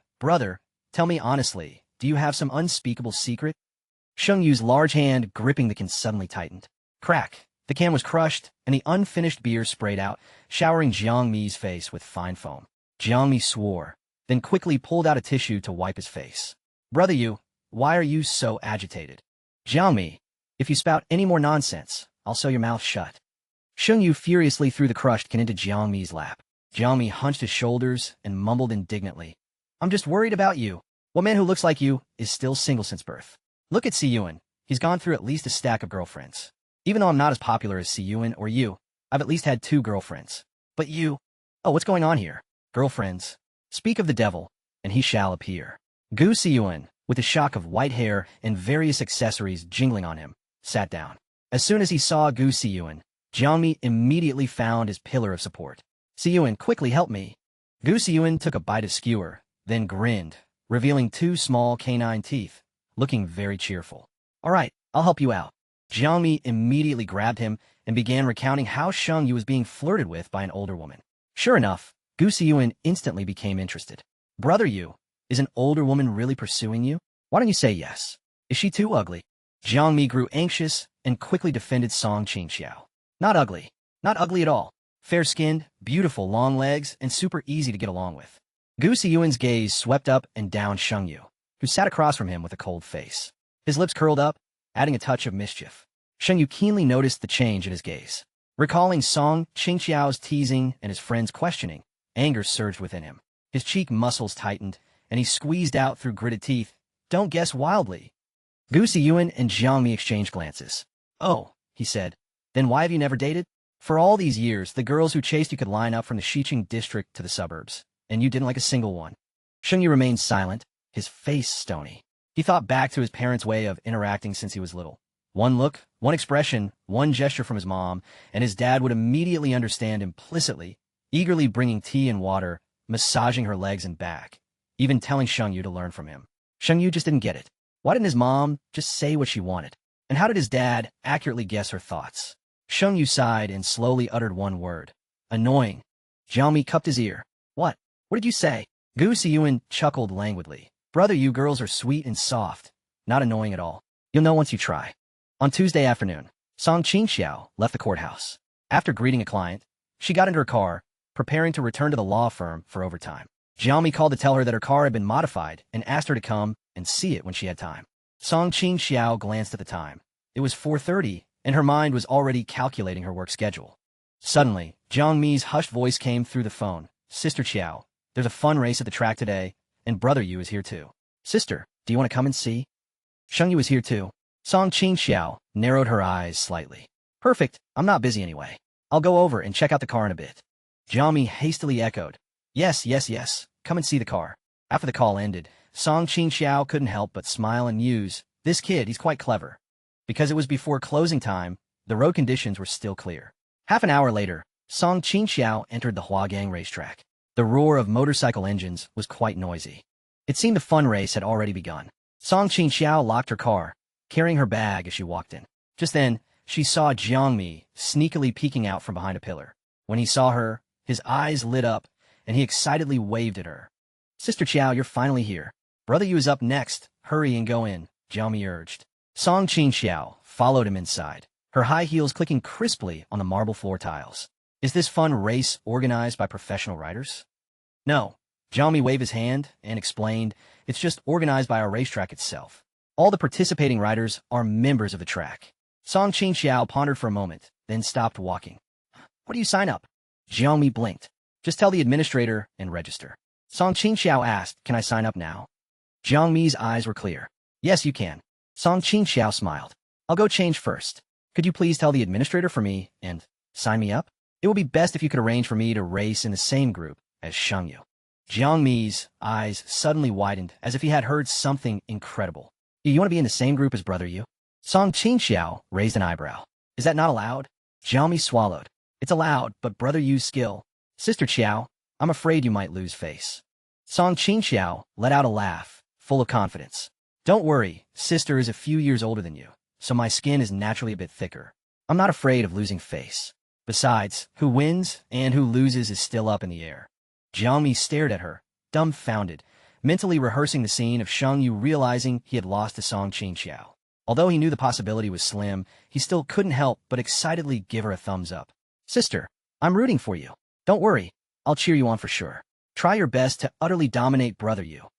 tell me honestly, do you have some unspeakable secret?" Sheng Yu's large hand gripping the can suddenly tightened. Crack! The can was crushed, and the unfinished beer sprayed out, showering Jiang Mi's face with fine foam. Jiang Mi swore, then quickly pulled out a tissue to wipe his face. "Brother Yu, why are you so agitated?" "Jiang Mi, if you spout any more nonsense, I'll sew your mouth shut." Sheng Yu furiously threw the crushed can into Jiang Mi's lap. Jiang Mi hunched his shoulders and mumbled indignantly, "I'm just worried about you. What man who looks like you is still single since birth? Look at Si Yuan. He's gone through at least a stack of girlfriends. Even though I'm not as popular as Si Yuan or you, I've at least had 2 girlfriends. But you... Oh, what's going on here? Girlfriends. Speak of the devil, and he shall appear." Gu Yunsun, with a shock of white hair and various accessories jingling on him, sat down. As soon as he saw Gu Yunsun, Jiang Mi immediately found his pillar of support. "Si Yuan, quickly help me." Gu Yunsun took a bite of skewer, then grinned, revealing 2 small canine teeth, looking very cheerful. "All right, I'll help you out." Jiang Mi immediately grabbed him and began recounting how Sheng Yu was being flirted with by an older woman. Sure enough, Gu Yunsun instantly became interested. "Brother Yu, is an older woman really pursuing you? Why don't you say yes?" Is she too ugly? Jiang Mi grew anxious and quickly defended Song Qingqiao. Not ugly. Not ugly at all. Fair-skinned, beautiful long legs, and super easy to get along with. Gu Yunsun's gaze swept up and down Sheng Yu, who sat across from him with a cold face. His lips curled up, adding a touch of mischief. Sheng Yu keenly noticed the change in his gaze. Recalling Song Qingqiao's teasing and his friend's questioning, anger surged within him. His cheek muscles tightened, and he squeezed out through gritted teeth, "Don't guess wildly." Gu Yunsun and Jiang Mi exchanged glances. "Oh," he said, "then why have you never dated? For all these years, the girls who chased you could line up from the Xiqing district to the suburbs, and you didn't like a single one." Sheng Yu remained silent, his face stony. He thought back to his parents' way of interacting since he was little. One look, one expression, one gesture from his mom, and his dad would immediately understand implicitly, eagerly bringing tea and water, massaging her legs and back, even telling Sheng Yu to learn from him. Sheng Yu just didn't get it. Why didn't his mom just say what she wanted? And how did his dad accurately guess her thoughts? Sheng Yu sighed and slowly uttered one word. "Annoying." Jiang Mi cupped his ear. What? What did you say?" Gu Yunsun chuckled languidly. "Brother, you girls are sweet and soft. Not annoying at all. You'll know once you try." On Tuesday afternoon, Song Qingqiao left the courthouse. After greeting a client, she got into her car, preparing to return to the law firm for overtime. Jiang Mi called to tell her that her car had been modified and asked her to come and see it when she had time. Song Qingqiao glanced at the time. It was 4:30, and her mind was already calculating her work schedule. Suddenly, Jiang Mi's hushed voice came through the phone. "Sister Qiao, there's a fun race at the track today, and Brother Yu is here too. Sister, do you want to come and see?" Sheng Yu is here too. Song Qingqiao narrowed her eyes slightly. "Perfect, I'm not busy anyway. I'll go over and check out the car in a bit." Jiang Mi hastily echoed, Yes, come and see the car." After the call ended, Song Qingqiao couldn't help but smile and muse, "This kid, he's quite clever." Because it was before closing time, the road conditions were still clear. Half an hour later, Song Qingqiao entered the Huagang racetrack. The roar of motorcycle engines was quite noisy. It seemed the fun race had already begun. Song Qingqiao locked her car, carrying her bag as she walked in. Just then, she saw Jiang Mi sneakily peeking out from behind a pillar. When he saw her, his eyes lit up, and he excitedly waved at her. "Sister Qiao, you're finally here. Brother Yu is up next. Hurry and go in," Jiang Mi urged. Song Qingqiao followed him inside, her high heels clicking crisply on the marble floor tiles. "Is this fun race organized by professional riders?" "No." Jiang Mi waved his hand and explained, "It's just organized by our racetrack itself. All the participating riders are members of the track." Song Qingqiao pondered for a moment, then stopped walking. "What do you sign up?" Jiang Mi blinked. "Just tell the administrator and register." Song Qingqiao asked, "Can I sign up now?" Jiang Mi's eyes were clear. "Yes, you can." Song Qingqiao smiled. "I'll go change first. Could you please tell the administrator for me and sign me up? It would be best if you could arrange for me to race in the same group as Sheng Yu." Jiang Mi's eyes suddenly widened as if he had heard something incredible. "You want to be in the same group as Brother Yu?" Song Qingqiao raised an eyebrow. "Is that not allowed?" Jiang Mi swallowed. "It's allowed, but Brother Yu's skill." "Sister Qiao, I'm afraid you might lose face." Song Qingqiao let out a laugh, full of confidence. "Don't worry, Sister is a few years older than you, so my skin is naturally a bit thicker. I'm not afraid of losing face. Besides, who wins and who loses is still up in the air." Jiang Mi stared at her, dumbfounded, mentally rehearsing the scene of Sheng Yu realizing he had lost to Song Qingqiao. Although he knew the possibility was slim, he still couldn't help but excitedly give her a thumbs up. "Sister, I'm rooting for you. Don't worry, I'll cheer you on for sure. Try your best to utterly dominate Brother Yu."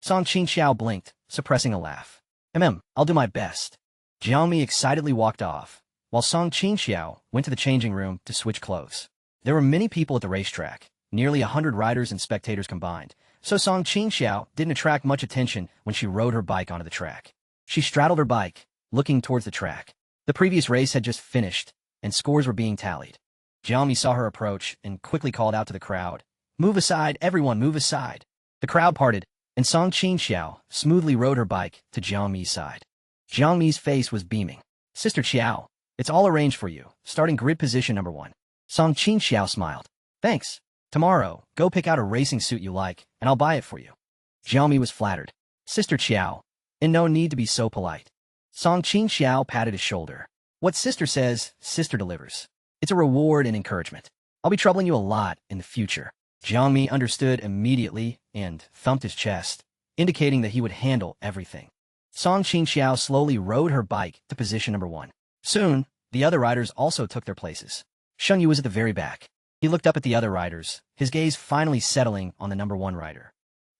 Song Qingqiao blinked, suppressing a laugh. I'll do my best." Jiang Mi excitedly walked off, while Song Qingqiao went to the changing room to switch clothes. There were many people at the racetrack, nearly 100 riders and spectators combined, so Song Qingqiao didn't attract much attention when she rode her bike onto the track. She straddled her bike, looking towards the track. The previous race had just finished, and scores were being tallied. Jiang Mi saw her approach and quickly called out to the crowd, "Move aside, everyone, move aside." The crowd parted, and Song Qingqiao smoothly rode her bike to Jiang Mi's side. Jiang Mi's face was beaming. "Sister Qiao, it's all arranged for you, starting grid position number 1. Song Qingqiao smiled. "Thanks. Tomorrow, go pick out a racing suit you like, and I'll buy it for you." Jiang Mi was flattered. "Sister Qiao, and no need to be so polite." Song Qingqiao patted his shoulder. "What Sister says, Sister delivers. It's a reward and encouragement. I'll be troubling you a lot in the future." Jiang Mi understood immediately and thumped his chest, indicating that he would handle everything. Song Qingqiao slowly rode her bike to position number 1. Soon, the other riders also took their places. Sheng Yu was at the very back. He looked up at the other riders, his gaze finally settling on the number 1 rider.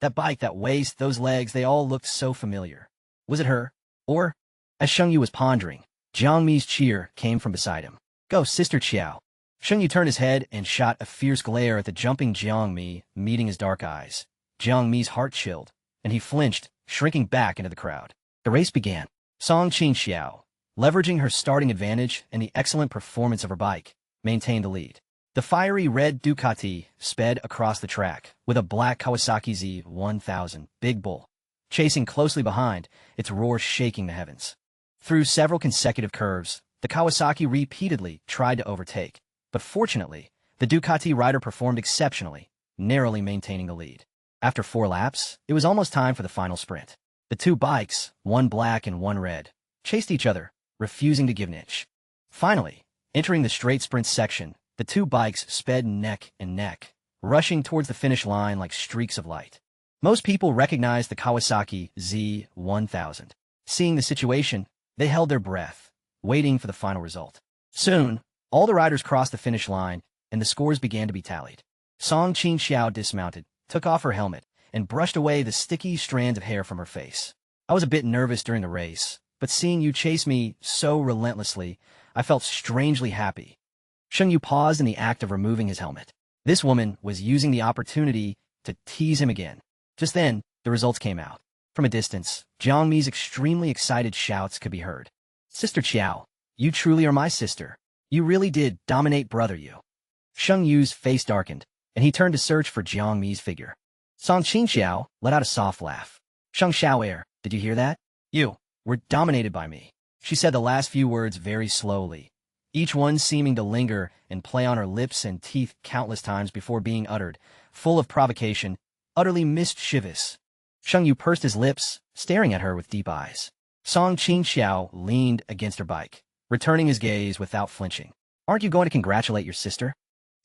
That bike, that waist, those legs, they all looked so familiar. Was it her? Or, as Sheng Yu was pondering, Jiang Mi's cheer came from beside him. "Go, Sister Qiao." Sheng Yu turned his head and shot a fierce glare at the jumping Jiang Mi, meeting his dark eyes. Jiang Mi's heart chilled, and he flinched, shrinking back into the crowd. The race began. Song Qingqiao, leveraging her starting advantage and the excellent performance of her bike, maintained the lead. The fiery red Ducati sped across the track with a black Kawasaki Z1000 Big Bull, chasing closely behind, its roar shaking the heavens. Through several consecutive curves, the Kawasaki repeatedly tried to overtake, but fortunately, the Ducati rider performed exceptionally, narrowly maintaining the lead. After 4 laps, it was almost time for the final sprint. The 2 bikes, one black and one red, chased each other, refusing to give an inch. Finally, entering the straight sprint section, the 2 bikes sped neck and neck, rushing towards the finish line like streaks of light. Most people recognized the Kawasaki Z1000. Seeing the situation, they held their breath, waiting for the final result. Soon, all the riders crossed the finish line, and the scores began to be tallied. Song Qingqiao dismounted, took off her helmet, and brushed away the sticky strands of hair from her face. "I was a bit nervous during the race, but seeing you chase me so relentlessly, I felt strangely happy." Sheng Yu paused in the act of removing his helmet. This woman was using the opportunity to tease him again. Just then, the results came out. From a distance, Jiang Mi's extremely excited shouts could be heard. "Sister Qiao, you truly are my sister. You really did dominate, brother you." Sheng Yu's face darkened, and he turned to search for Jiang Mi's figure. Song Qingqiao let out a soft laugh. "Sheng Xiaoer, did you hear that? You were dominated by me." She said the last few words very slowly, each one seeming to linger and play on her lips and teeth countless times before being uttered, full of provocation, utterly mischievous. Sheng Yu pursed his lips, staring at her with deep eyes. Song Qingqiao leaned against her bike, returning his gaze without flinching. "Aren't you going to congratulate your sister?"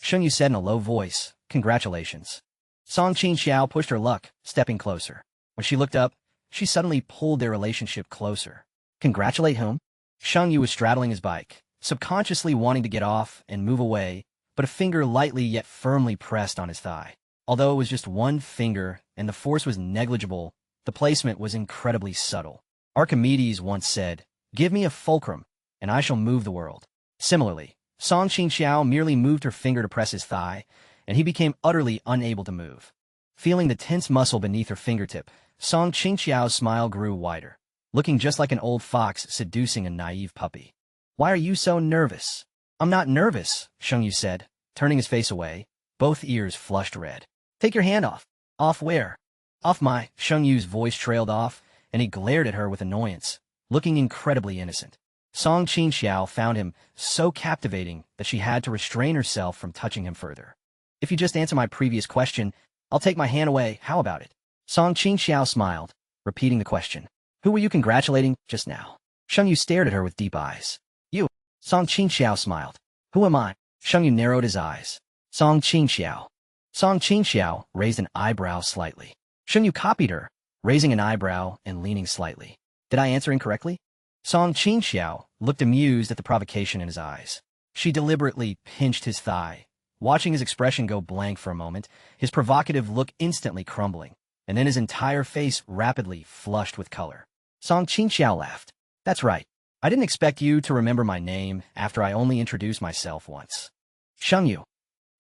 Sheng Yu said in a low voice, "Congratulations." Song Qingqiao pushed her luck, stepping closer. When she looked up, she suddenly pulled their relationship closer. "Congratulate whom?" Sheng Yu was straddling his bike, subconsciously wanting to get off and move away, but a finger lightly yet firmly pressed on his thigh. Although it was just one finger and the force was negligible, the placement was incredibly subtle. Archimedes once said, "Give me a fulcrum, and I shall move the world." Similarly, Song Qingqiao merely moved her finger to press his thigh, and he became utterly unable to move. Feeling the tense muscle beneath her fingertip, Song Qingqiao's smile grew wider, looking just like an old fox seducing a naive puppy. "Why are you so nervous?" "I'm not nervous," Sheng Yu said, turning his face away, both ears flushed red. "Take your hand off." "Off where?" "Off my—" Sheng Yu's voice trailed off, and he glared at her with annoyance, looking incredibly innocent. Song Qingqiao found him so captivating that she had to restrain herself from touching him further. "If you just answer my previous question, I'll take my hand away. How about it?" Song Qingqiao smiled, repeating the question. "Who were you congratulating just now?" Sheng Yu stared at her with deep eyes. "You." Song Qingqiao smiled. "Who am I?" Sheng Yu narrowed his eyes. "Song Qingqiao." Song Qingqiao raised an eyebrow slightly. Sheng Yu copied her, raising an eyebrow and leaning slightly. "Did I answer incorrectly?" Song Qingqiao looked amused at the provocation in his eyes. She deliberately pinched his thigh, watching his expression go blank for a moment, his provocative look instantly crumbling, and then his entire face rapidly flushed with color. Song Qingqiao laughed. "That's right. I didn't expect you to remember my name after I only introduced myself once." "Sheng Yu."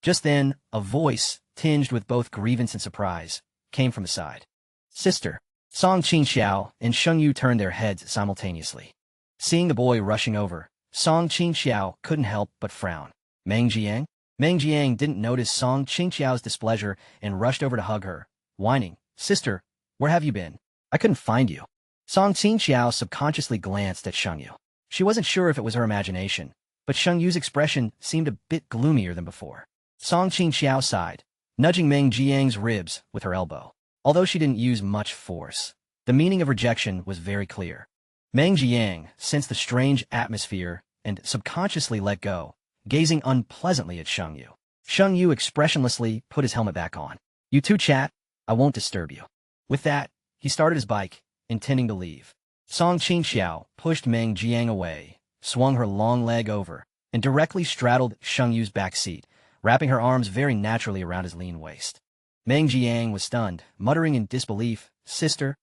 Just then, a voice, tinged with both grievance and surprise, came from the side. "Sister." Song Qingqiao and Sheng Yu turned their heads simultaneously. Seeing the boy rushing over, Song Qingqiao couldn't help but frown. "Meng Zhiyang?" Meng Zhiyang didn't notice Song Qingqiao's displeasure and rushed over to hug her, whining, "Sister, where have you been? I couldn't find you." Song Qingqiao subconsciously glanced at Sheng Yu. She wasn't sure if it was her imagination, but Sheng Yu's expression seemed a bit gloomier than before. Song Qingqiao sighed, nudging Meng Zhiyang's ribs with her elbow. Although she didn't use much force, the meaning of rejection was very clear. Meng Zhiyang sensed the strange atmosphere and subconsciously let go, gazing unpleasantly at Sheng Yu. Sheng Yu expressionlessly put his helmet back on. "You two chat, I won't disturb you." With that, he started his bike, intending to leave. Song Qingqiao pushed Meng Zhiyang away, swung her long leg over, and directly straddled Sheng Yu's back seat, wrapping her arms very naturally around his lean waist. Meng Zhiyang was stunned, muttering in disbelief, "Sister?"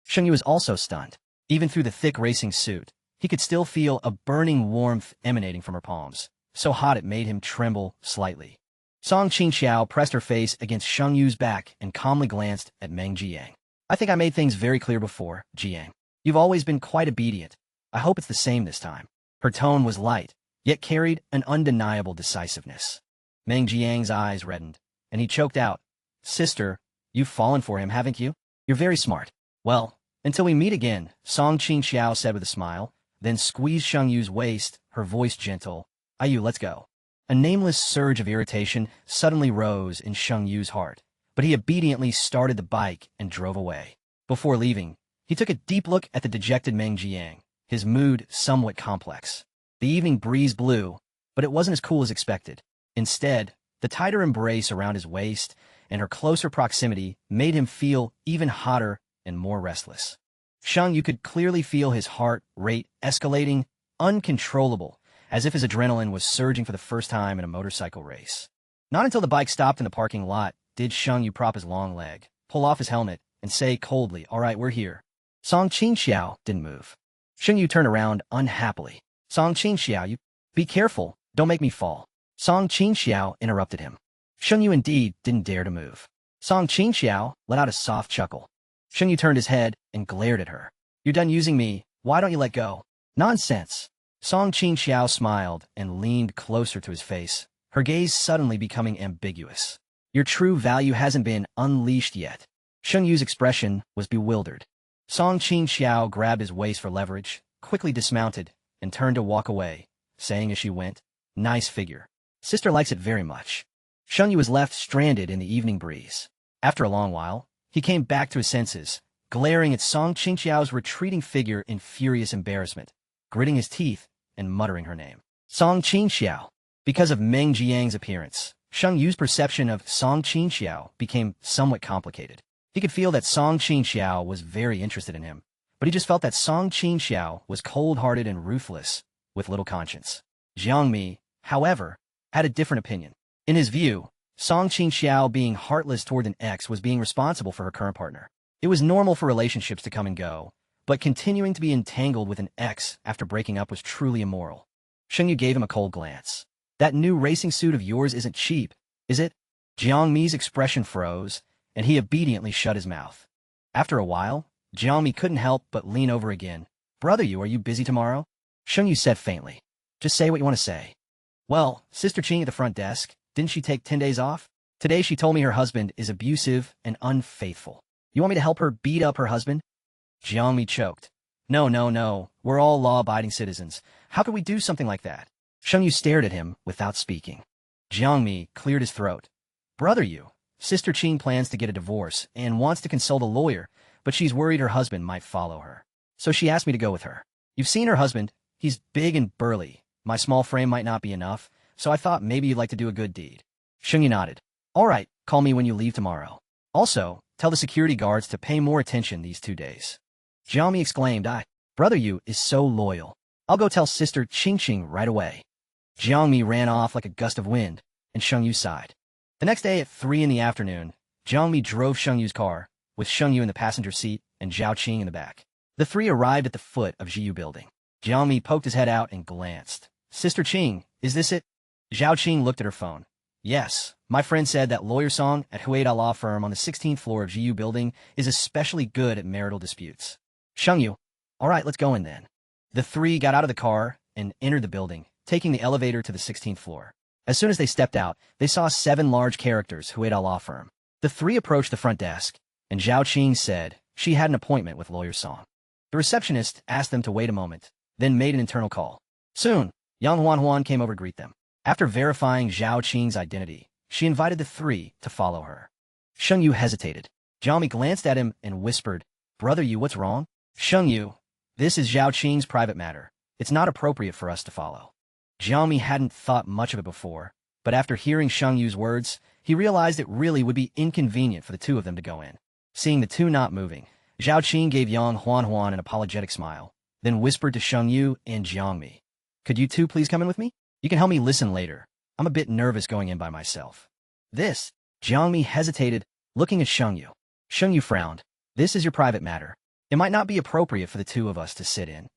Sheng Yu was also stunned. Even through the thick racing suit, he could still feel a burning warmth emanating from her palms, so hot it made him tremble slightly. Song Qingqiao pressed her face against Sheng Yu's back and calmly glanced at Meng Zhiyang. "I think I made things very clear before, Zhiyang. You've always been quite obedient. I hope it's the same this time." Her tone was light, yet carried an undeniable decisiveness. Meng Zhiyang's eyes reddened, and he choked out, "Sister, you've fallen for him, haven't you? You're very smart." "Well, until we meet again," Song Qingqiao said with a smile, then squeezed Sheng Yu's waist, her voice gentle. "Ayu, let's go." A nameless surge of irritation suddenly rose in Sheng Yu's heart, but he obediently started the bike and drove away. Before leaving, he took a deep look at the dejected Meng Zhiyang, his mood somewhat complex. The evening breeze blew, but it wasn't as cool as expected. Instead, the tighter embrace around his waist and her closer proximity made him feel even hotter and more restless. Sheng Yu could clearly feel his heart rate escalating, uncontrollable, as if his adrenaline was surging for the first time in a motorcycle race. Not until the bike stopped in the parking lot did Sheng Yu prop his long leg, pull off his helmet, and say coldly, "All right, we're here." Song Qingqiao didn't move. Sheng Yu turned around unhappily. "Song Qingqiao, you be careful, don't make me fall." Song Qingqiao interrupted him. Sheng Yu indeed didn't dare to move. Song Qingqiao let out a soft chuckle. Sheng Yu turned his head and glared at her. "You're done using me, why don't you let go?" "Nonsense." Song Qingqiao smiled and leaned closer to his face, her gaze suddenly becoming ambiguous. "Your true value hasn't been unleashed yet." Sheng Yu's expression was bewildered. Song Qingqiao grabbed his waist for leverage, quickly dismounted, and turned to walk away, saying as she went, "Nice figure. Sister likes it very much." Sheng Yu was left stranded in the evening breeze. After a long while, he came back to his senses, glaring at Song Qingqiao's retreating figure in furious embarrassment, gritting his teeth and muttering her name. Song Qingqiao. Because of Meng Zhiyang's appearance, Sheng Yu's perception of Song Qingqiao became somewhat complicated. He could feel that Song Qingqiao was very interested in him, but he just felt that Song Qingqiao was cold-hearted and ruthless, with little conscience. Jiang Mi, however, had a different opinion. In his view, Song Qingqiao being heartless toward an ex was being responsible for her current partner. It was normal for relationships to come and go, but continuing to be entangled with an ex after breaking up was truly immoral. Sheng Yu gave him a cold glance. "That new racing suit of yours isn't cheap, is it?" Jiang Mi's expression froze, and he obediently shut his mouth. After a while, Jiang Mi couldn't help but lean over again. "Brother Yu, are you busy tomorrow?" Sheng Yu said faintly. "Just say what you want to say." "Well, Sister Qing at the front desk, didn't she take 10 days off? Today she told me her husband is abusive and unfaithful. You want me to help her beat up her husband?" Jiang Mi choked. No. We're all law-abiding citizens. How could we do something like that?" Sheng Yu stared at him without speaking. Jiang Mi cleared his throat. "Brother Yu, Sister Qing plans to get a divorce and wants to consult a lawyer, but she's worried her husband might follow her. So she asked me to go with her. You've seen her husband. He's big and burly. My small frame might not be enough, so I thought maybe you'd like to do a good deed." Sheng Yu nodded. "All right, call me when you leave tomorrow. Also, tell the security guards to pay more attention these 2 days." Jiang Mi exclaimed, Brother Yu is so loyal. I'll go tell Sister Qingqing right away." Jiang Mi ran off like a gust of wind, and Sheng Yu sighed. The next day at 3 in the afternoon, Jiang Mi drove Sheng Yu's car, with Sheng Yu in the passenger seat and Zhao Qing in the back. The three arrived at the foot of Zhi Yu building. Jiang Mi poked his head out and glanced. "Sister Qing, is this it?" Zhao Qing looked at her phone. "Yes, my friend said that Lawyer Song at Huida Law Firm on the 16th floor of Zhi Yu building is especially good at marital disputes." Sheng Yu, "All right, let's go in then." The three got out of the car and entered the building, taking the elevator to the 16th floor. As soon as they stepped out, they saw 7 large characters Huida Law Firm. The three approached the front desk, and Zhao Qing said she had an appointment with Lawyer Song. The receptionist asked them to wait a moment, then made an internal call. Soon, Yang Huan came over to greet them. After verifying Zhao Qing's identity, she invited the three to follow her. Sheng Yu hesitated. Jiang Mi glanced at him and whispered, "Brother Yu, what's wrong?" "Sheng Yu, this is Zhao Qing's private matter. It's not appropriate for us to follow." Jiang Mi hadn't thought much of it before, but after hearing Sheng Yu's words, he realized it really would be inconvenient for the two of them to go in. Seeing the two not moving, Zhao Qing gave Yang Huan an apologetic smile, then whispered to Sheng Yu and Jiangmi. Could you two please come in with me? You can help me listen later. I'm a bit nervous going in by myself. This, Jiangmi hesitated, looking at Sheng Yu. Sheng Yu frowned. This is your private matter. It might not be appropriate for the two of us to sit in.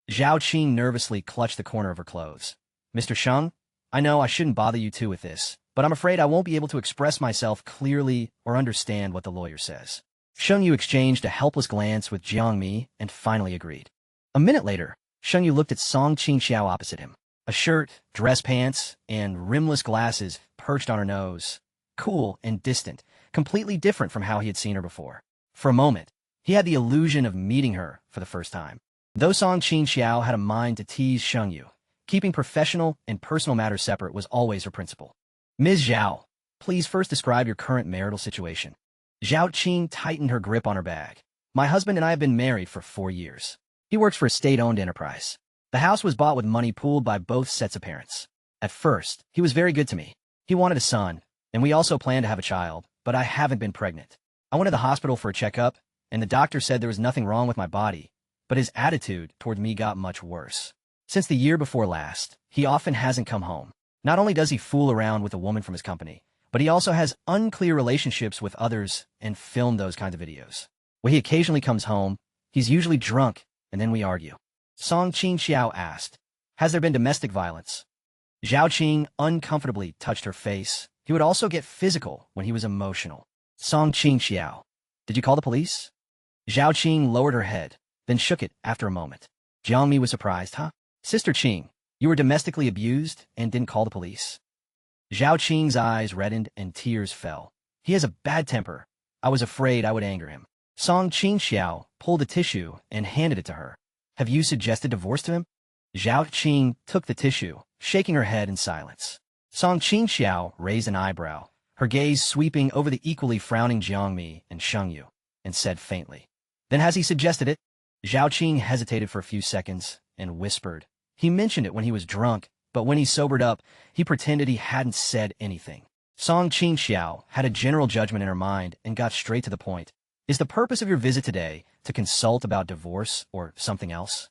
Zhao Qing nervously clutched the corner of her clothes. Mr. Sheng, I know I shouldn't bother you two with this, but I'm afraid I won't be able to express myself clearly or understand what the lawyer says. Sheng Yu exchanged a helpless glance with Jiangmi and finally agreed. A minute later, Sheng Yu looked at Song Qingqiao opposite him. A shirt, dress pants, and rimless glasses perched on her nose. Cool and distant, completely different from how he had seen her before. For a moment, he had the illusion of meeting her for the first time. Though Song Qingqiao had a mind to tease Sheng Yu, keeping professional and personal matters separate was always her principle. Ms. Zhao, please first describe your current marital situation. Zhao Qing tightened her grip on her bag. My husband and I have been married for 4 years. He works for a state-owned enterprise. The house was bought with money pooled by both sets of parents. At first, he was very good to me. He wanted a son, and we also planned to have a child, but I haven't been pregnant. I went to the hospital for a checkup, and the doctor said there was nothing wrong with my body, but his attitude toward me got much worse. Since the year before last, he often hasn't come home. Not only does he fool around with a woman from his company, but he also has unclear relationships with others and film those kinds of videos. When he occasionally comes home, he's usually drunk, and then we argue. Song Qingqiao asked, has there been domestic violence? Zhao Qing uncomfortably touched her face. He would also get physical when he was emotional. Song Qingqiao, did you call the police? Zhao Qing lowered her head, then shook it after a moment. Jiangmi was surprised, huh? Sister Qing, you were domestically abused and didn't call the police? Zhao Qing's eyes reddened and tears fell. He has a bad temper. I was afraid I would anger him. Song Qingqiao pulled a tissue and handed it to her. Have you suggested divorce to him? Zhao Qing took the tissue, shaking her head in silence. Song Qingqiao raised an eyebrow, her gaze sweeping over the equally frowning Jiangmi and Sheng Yu, and said faintly, then has he suggested it? Zhao Qing hesitated for a few seconds and whispered. He mentioned it when he was drunk, but when he sobered up, he pretended he hadn't said anything. Song Qingqiao had a general judgment in her mind and got straight to the point. Is the purpose of your visit today to consult about divorce or something else?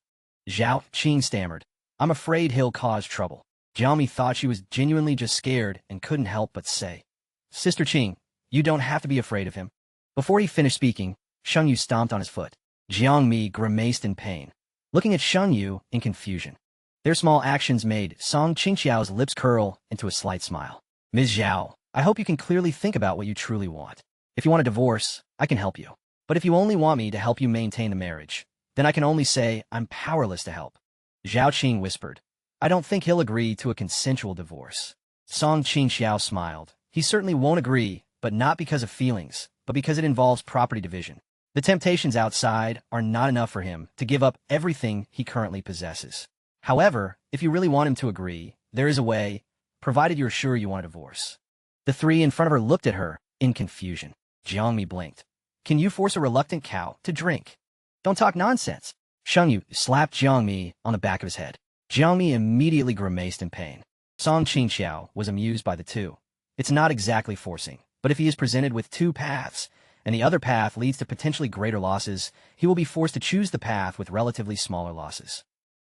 Zhao Qing stammered. I'm afraid he'll cause trouble. Jiangmi thought she was genuinely just scared and couldn't help but say, Sister Qing, you don't have to be afraid of him. Before he finished speaking, Sheng Yu stomped on his foot. Jiangmi grimaced in pain, looking at Sheng Yu in confusion. Their small actions made Song Qingqiao's lips curl into a slight smile. Ms. Zhao, I hope you can clearly think about what you truly want. If you want a divorce, I can help you. But if you only want me to help you maintain the marriage, then I can only say I'm powerless to help. Zhao Qing whispered. I don't think he'll agree to a consensual divorce. Song Qingqiao smiled. He certainly won't agree, but not because of feelings, but because it involves property division. The temptations outside are not enough for him to give up everything he currently possesses. However, if you really want him to agree, there is a way, provided you're sure you want a divorce. The three in front of her looked at her in confusion. Jiangmi blinked. Can you force a reluctant cow to drink? Don't talk nonsense. Sheng Yu slapped Jiangmi on the back of his head. Jiangmi immediately grimaced in pain. Song Qingqiao was amused by the two. It's not exactly forcing, but if he is presented with two paths, and the other path leads to potentially greater losses, he will be forced to choose the path with relatively smaller losses.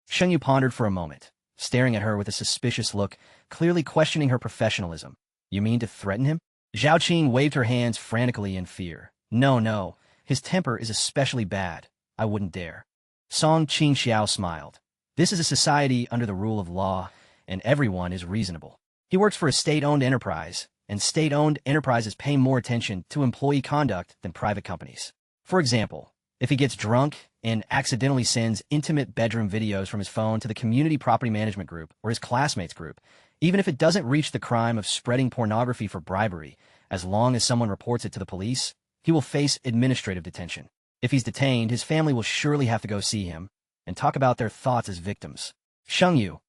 Sheng Yu pondered for a moment, staring at her with a suspicious look, clearly questioning her professionalism. You mean to threaten him? Zhao Qing waved her hands frantically in fear. No, his temper is especially bad. I wouldn't dare. Song Qingqiao smiled. This is a society under the rule of law, and everyone is reasonable. He works for a state-owned enterprise, and state-owned enterprises pay more attention to employee conduct than private companies. For example, if he gets drunk and accidentally sends intimate bedroom videos from his phone to the community property management group or his classmates group, even if it doesn't reach the crime of spreading pornography for bribery, as long as someone reports it to the police, he will face administrative detention. If he's detained, his family will surely have to go see him and talk about their thoughts as victims. Sheng Yu,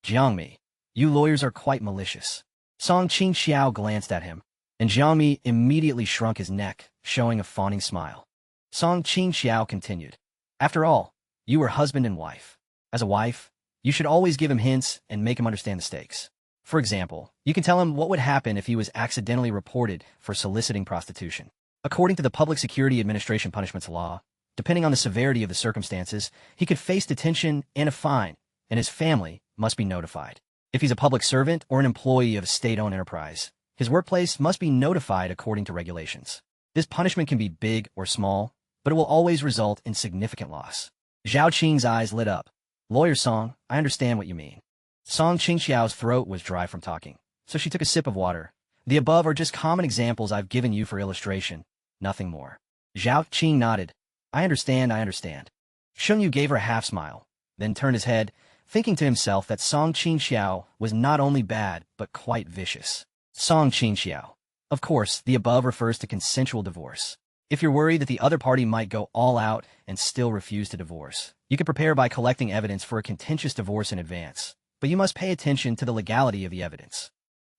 Jiangmi, you lawyers are quite malicious. Song Qingqiao glanced at him, and Jiangmi immediately shrunk his neck, showing a fawning smile. Song Qingqiao continued. After all, you are husband and wife. As a wife, you should always give him hints and make him understand the stakes. For example, you can tell him what would happen if he was accidentally reported for soliciting prostitution. According to the Public Security Administration punishments law, depending on the severity of the circumstances, he could face detention and a fine, and his family must be notified. If he's a public servant or an employee of a state-owned enterprise, his workplace must be notified according to regulations. This punishment can be big or small, but it will always result in significant loss. Zhao Qing's eyes lit up. Lawyer Song, I understand what you mean. Song Qingqiao's throat was dry from talking, so she took a sip of water. The above are just common examples I've given you for illustration, nothing more. Zhao Qing nodded. I understand. Sheng Yu gave her a half-smile, then turned his head, thinking to himself that Song Qingqiao was not only bad, but quite vicious. Song Qingqiao. Of course, the above refers to consensual divorce. If you're worried that the other party might go all out and still refuse to divorce, you can prepare by collecting evidence for a contentious divorce in advance, but you must pay attention to the legality of the evidence.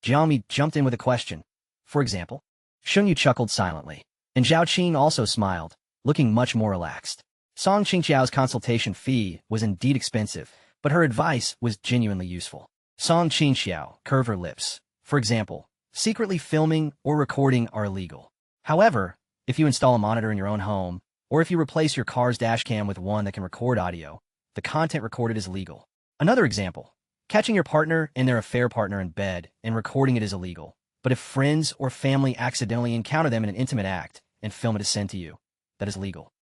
Jiangmi jumped in with a question. For example, Sheng Yu chuckled silently, and Zhao Qing also smiled, looking much more relaxed. Song Qingqiao's consultation fee was indeed expensive, but her advice was genuinely useful. Song Qingqiao curved her lips. For example, secretly filming or recording are illegal. However, if you install a monitor in your own home, or if you replace your car's dashcam with one that can record audio, the content recorded is legal. Another example, catching your partner and their affair partner in bed and recording it is illegal. But if friends or family accidentally encounter them in an intimate act and film it to send to you, that is legal.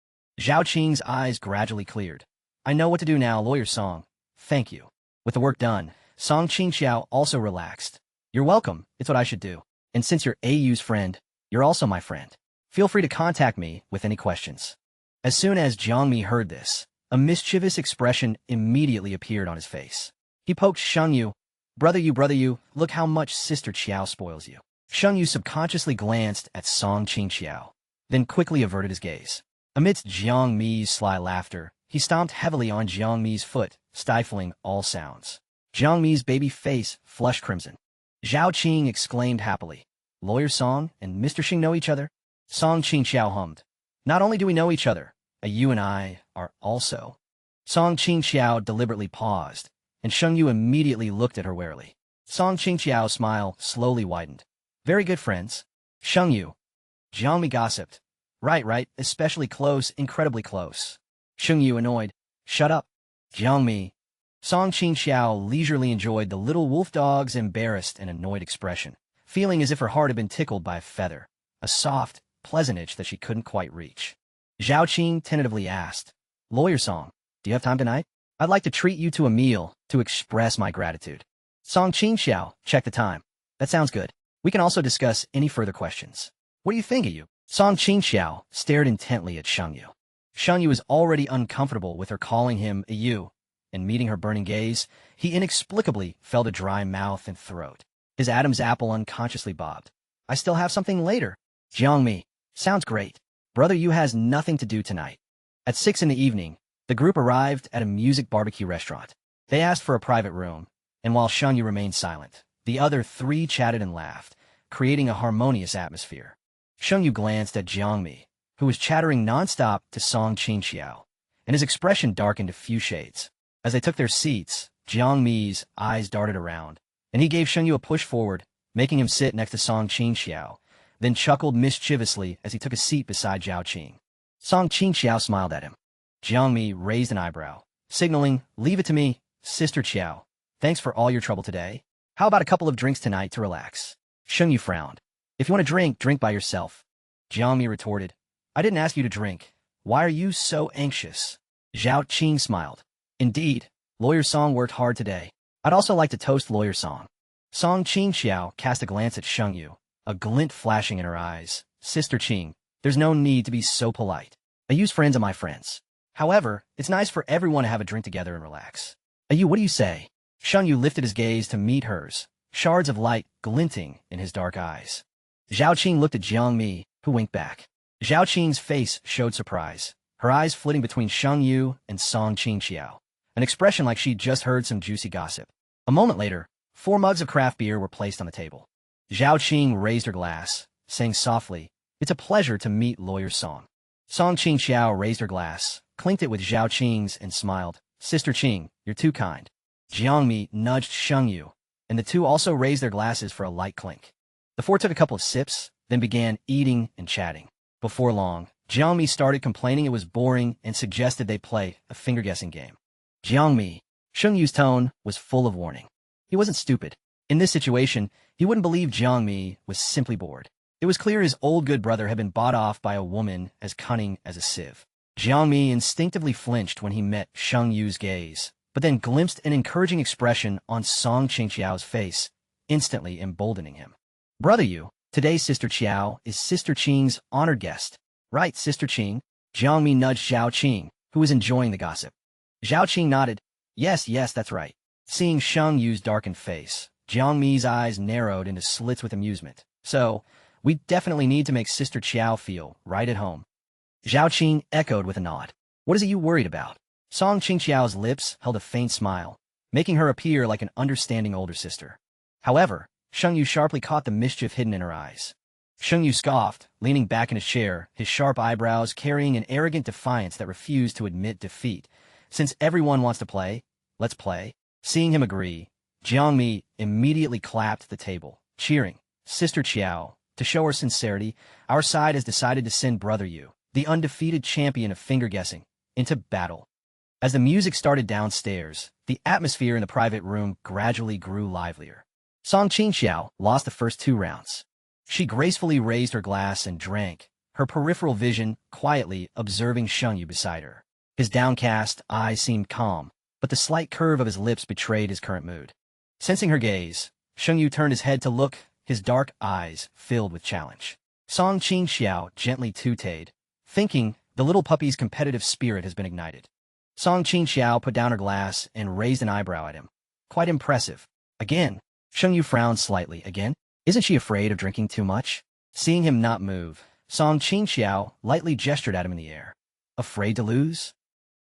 Zhao Qing's eyes gradually cleared. I know what to do now, Lawyer Song. Thank you. With the work done, Song Qingqiao also relaxed. You're welcome, it's what I should do. And since you're AU's friend, you're also my friend. Feel free to contact me with any questions. As soon as Jiangmi heard this, a mischievous expression immediately appeared on his face. He poked Sheng Yu. Brother you, look how much Sister Qiao spoils you. Sheng Yu subconsciously glanced at Song Qingqiao, then quickly averted his gaze. Amidst Jiangmi's sly laughter, he stomped heavily on Jiangmi's foot, stifling all sounds. Jiangmi's baby face flushed crimson. Zhao Qing exclaimed happily. Lawyer Song and Mr. Sheng know each other? Song Qingqiao hummed. Not only do we know each other, you and I are also. Song Qingqiao deliberately paused, and Sheng Yu immediately looked at her warily. Song Qingqiao's smile slowly widened. Very good friends. Sheng Yu. Jiangmi gossiped. Right, especially close, incredibly close. Sheng Yu annoyed. Shut up. Jiangmi. Song Qingqiao leisurely enjoyed the little wolf dog's embarrassed and annoyed expression, feeling as if her heart had been tickled by a feather, a soft, pleasant itch that she couldn't quite reach. Zhao Qing tentatively asked, Lawyer Song, do you have time tonight? I'd like to treat you to a meal to express my gratitude. Song Qingqiao, check the time. That sounds good. We can also discuss any further questions. What do you think of you? Song Qingqiao stared intently at Sheng Yu. Sheng Yu was already uncomfortable with her calling him a you, and meeting her burning gaze, he inexplicably felt a dry mouth and throat. His Adam's apple unconsciously bobbed. I still have something later. Jiangmi. Sounds great. Brother Yu has nothing to do tonight. At 6 in the evening, the group arrived at a music barbecue restaurant. They asked for a private room, and while Sheng Yu remained silent, the other three chatted and laughed, creating a harmonious atmosphere. Sheng Yu glanced at Jiangmi, who was chattering nonstop to Song Qingqiao, and his expression darkened a few shades. As they took their seats, Jiangmi's eyes darted around, and he gave Sheng Yu a push forward, making him sit next to Song Qingqiao, then chuckled mischievously as he took a seat beside Zhao Qing. Song Qingqiao smiled at him. Jiangmi raised an eyebrow, signaling, leave it to me, Sister Qiao. Thanks for all your trouble today. How about a couple of drinks tonight to relax? Sheng Yu frowned. If you want to drink, drink by yourself. Jiangmi retorted. I didn't ask you to drink. Why are you so anxious? Zhao Qing smiled. Indeed, Lawyer Song worked hard today. I'd also like to toast Lawyer Song. Song Qingqiao cast a glance at Sheng Yu, a glint flashing in her eyes. Sister Qing, there's no need to be so polite. I use friends of my friends. However, it's nice for everyone to have a drink together and relax. Ayu, what do you say? Sheng Yu lifted his gaze to meet hers, shards of light glinting in his dark eyes. Zhao Qing looked at Jiangmi, who winked back. Zhao Qing's face showed surprise, her eyes flitting between Sheng Yu and Song Qingqiao, an expression like she'd just heard some juicy gossip. A moment later, 4 mugs of craft beer were placed on the table. Zhao Qing raised her glass, saying softly, It's a pleasure to meet Lawyer Song. Song Qingqiao raised her glass, clinked it with Zhao Qing's, and smiled. Sister Qing, you're too kind. Jiangmi nudged Sheng Yu, and the two also raised their glasses for a light clink. The 4 took a couple of sips, then began eating and chatting. Before long, Jiangmi started complaining it was boring and suggested they play a finger-guessing game. Jiangmi, Sheng Yu's tone was full of warning. He wasn't stupid. In this situation, he wouldn't believe Jiangmi was simply bored. It was clear his old good brother had been bought off by a woman as cunning as a sieve. Jiangmi instinctively flinched when he met Sheng Yu's gaze, but then glimpsed an encouraging expression on Song Qingqiao's face, instantly emboldening him. Brother Yu, today's Sister Qiao is Sister Qing's honored guest. Right, Sister Qing? Jiangmi nudged Zhao Qing, who was enjoying the gossip. Zhao Qing nodded. Yes, that's right. Seeing Sheng Yu's darkened face, Jiangmi's eyes narrowed into slits with amusement. So, we definitely need to make Sister Qiao feel right at home. Zhao Qing echoed with a nod. What is it you worried about? Song Qingqiao's lips held a faint smile, making her appear like an understanding older sister. However, Sheng Yu sharply caught the mischief hidden in her eyes. Sheng Yu scoffed, leaning back in his chair, his sharp eyebrows carrying an arrogant defiance that refused to admit defeat. Since everyone wants to play, let's play. Seeing him agree, Jiangmi immediately clapped the table, cheering, Sister Qiao, to show her sincerity, our side has decided to send Brother Yu, the undefeated champion of finger-guessing, into battle. As the music started downstairs, the atmosphere in the private room gradually grew livelier. Song Qingqiao lost the first 2 rounds. She gracefully raised her glass and drank, her peripheral vision quietly observing Sheng Yu beside her. His downcast eyes seemed calm, but the slight curve of his lips betrayed his current mood. Sensing her gaze, Sheng Yu turned his head to look, his dark eyes filled with challenge. Song Qingqiao gently tooted, thinking the little puppy's competitive spirit has been ignited. Song Qingqiao put down her glass and raised an eyebrow at him. Quite impressive. Again, Sheng Yu frowned slightly. Again? Isn't she afraid of drinking too much? Seeing him not move, Song Qingqiao lightly gestured at him in the air. Afraid to lose?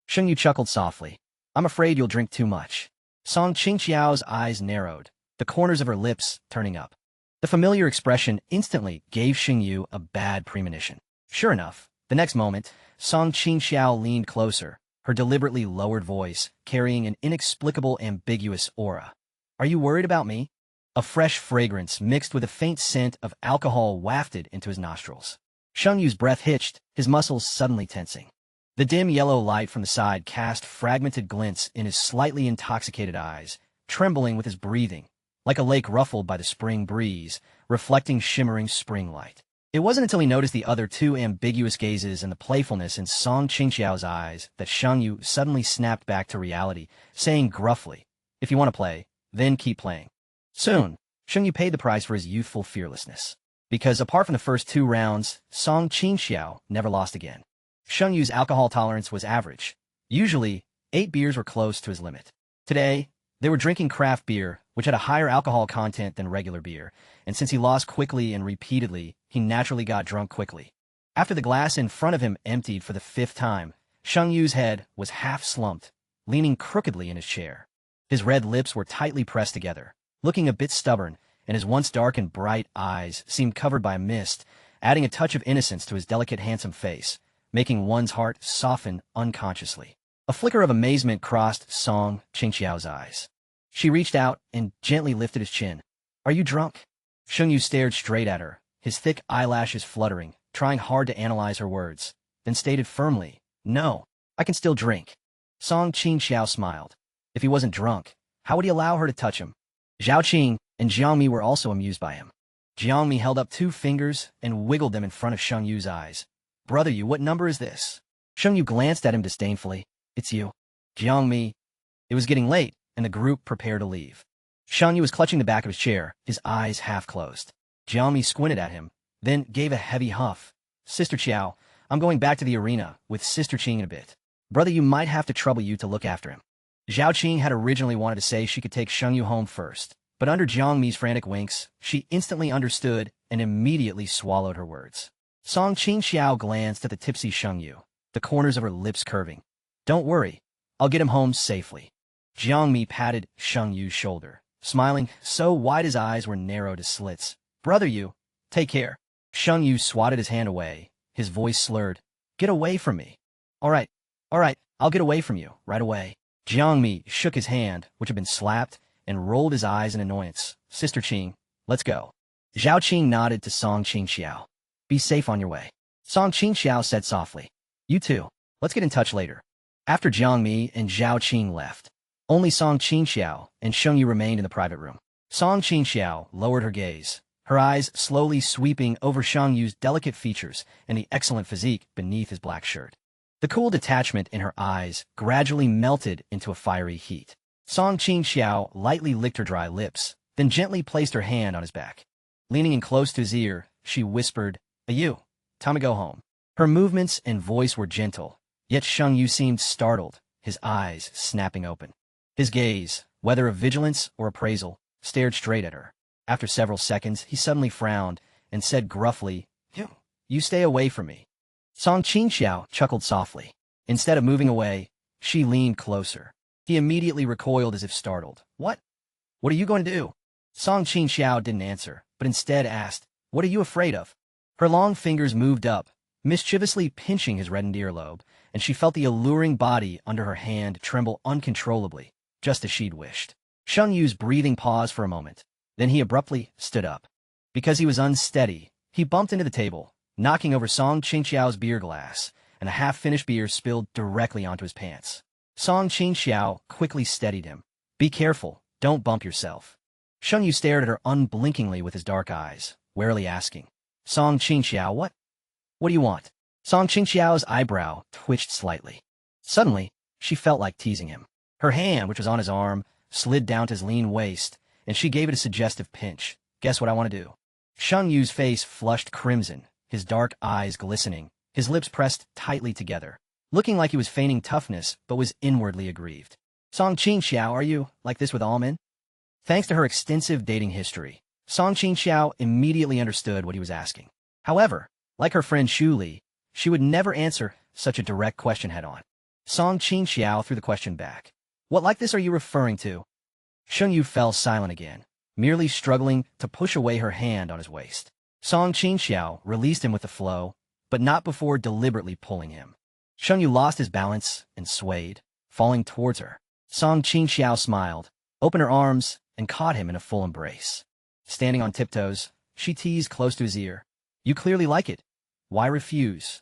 Sheng Yu chuckled softly. I'm afraid you'll drink too much. Song Qingqiao's eyes narrowed, the corners of her lips turning up. The familiar expression instantly gave Sheng Yu a bad premonition. Sure enough, the next moment, Song Qingqiao leaned closer, her deliberately lowered voice carrying an inexplicable ambiguous aura. Are you worried about me? A fresh fragrance mixed with a faint scent of alcohol wafted into his nostrils. Sheng Yu's breath hitched, his muscles suddenly tensing. The dim yellow light from the side cast fragmented glints in his slightly intoxicated eyes, trembling with his breathing, like a lake ruffled by the spring breeze, reflecting shimmering spring light. It wasn't until he noticed the other 2 ambiguous gazes and the playfulness in Song Qingqiao's eyes that Sheng Yu suddenly snapped back to reality, saying gruffly, if you want to play, then keep playing. Soon, Sheng Yu paid the price for his youthful fearlessness. Because apart from the first 2 rounds, Song Qingqiao never lost again. Sheng Yu's alcohol tolerance was average. Usually, 8 beers were close to his limit. Today, they were drinking craft beer, which had a higher alcohol content than regular beer, and since he lost quickly and repeatedly, he naturally got drunk quickly. After the glass in front of him emptied for the 5th time, Sheng Yu's head was half slumped, leaning crookedly in his chair. His red lips were tightly pressed together, looking a bit stubborn, and his once dark and bright eyes seemed covered by a mist, adding a touch of innocence to his delicate, handsome face, making one's heart soften unconsciously. A flicker of amazement crossed Song Qingqiao's eyes. She reached out and gently lifted his chin. Are you drunk? Sheng Yu stared straight at her, his thick eyelashes fluttering, trying hard to analyze her words, then stated firmly, no, I can still drink. Song Qingqiao smiled. If he wasn't drunk, how would he allow her to touch him? Zhao Qing and Jiangmi were also amused by him. Jiangmi held up 2 fingers and wiggled them in front of Sheng Yu's eyes. Brother Yu, what number is this? Sheng Yu glanced at him disdainfully. It's you. Jiangmi. It was getting late, and the group prepared to leave. Sheng Yu was clutching the back of his chair, his eyes half closed. Jiangmi squinted at him, then gave a heavy huff. Sister Qiao, I'm going back to the arena with Sister Qing in a bit. Brother Yu might have to trouble you to look after him. Zhao Qing had originally wanted to say she could take Sheng Yu home first, but under Jiangmi's frantic winks, she instantly understood and immediately swallowed her words. Song Qingqiao glanced at the tipsy Sheng Yu, the corners of her lips curving. Don't worry, I'll get him home safely. Jiangmi patted Sheng Yu's shoulder, smiling so wide his eyes were narrowed as slits. Brother Yu, take care. Sheng Yu swatted his hand away, his voice slurred. Get away from me. All right, I'll get away from you, right away. Jiangmi shook his hand, which had been slapped, and rolled his eyes in annoyance. Sister Qing, let's go. Zhao Qing nodded to Song Qingqiao. Be safe on your way. Song Qingqiao said softly. You two. Let's get in touch later. After Jiang Mi and Zhao Qing left, only Song Qingqiao and Sheng Yu remained in the private room. Song Qingqiao lowered her gaze, her eyes slowly sweeping over Sheng Yu's delicate features and the excellent physique beneath his black shirt. The cool detachment in her eyes gradually melted into a fiery heat. Song Qingqiao lightly licked her dry lips, then gently placed her hand on his back. Leaning in close to his ear, she whispered, "You, time to go home." Her movements and voice were gentle, yet Sheng Yu seemed startled, his eyes snapping open. His gaze, whether of vigilance or appraisal, stared straight at her. After several seconds, he suddenly frowned and said gruffly, You stay away from me." Song Qingqiao chuckled softly. Instead of moving away, she leaned closer. He immediately recoiled as if startled. What? What are you going to do?" Song Qingqiao didn't answer, but instead asked, "What are you afraid of?" Her long fingers moved up, mischievously pinching his reddened earlobe, and she felt the alluring body under her hand tremble uncontrollably, just as she'd wished. Sheng Yu's breathing paused for a moment. Then he abruptly stood up. Because he was unsteady, he bumped into the table, knocking over Song Qingqiao's beer glass, and a half-finished beer spilled directly onto his pants. Song Qingqiao quickly steadied him. "Be careful, don't bump yourself." Sheng Yu stared at her unblinkingly with his dark eyes, warily asking, "Song Qingqiao, what? What do you want?" Song Qingqiao's eyebrow twitched slightly. Suddenly, she felt like teasing him. Her hand, which was on his arm, slid down to his lean waist, and she gave it a suggestive pinch. "Guess what I want to do?" Sheng Yu's face flushed crimson, his dark eyes glistening, his lips pressed tightly together, looking like he was feigning toughness but was inwardly aggrieved. "Song Qingqiao, are you like this with all men?" Thanks to her extensive dating history, Song Qingqiao immediately understood what he was asking. However, like her friend Xu Li, she would never answer such a direct question head-on. Song Qingqiao threw the question back. "What like this are you referring to?" Sheng Yu fell silent again, merely struggling to push away her hand on his waist. Song Qingqiao released him with a flow, but not before deliberately pulling him. Sheng Yu lost his balance and swayed, falling towards her. Song Qingqiao smiled, opened her arms, and caught him in a full embrace. Standing on tiptoes, she teased close to his ear. "You clearly like it. Why refuse?"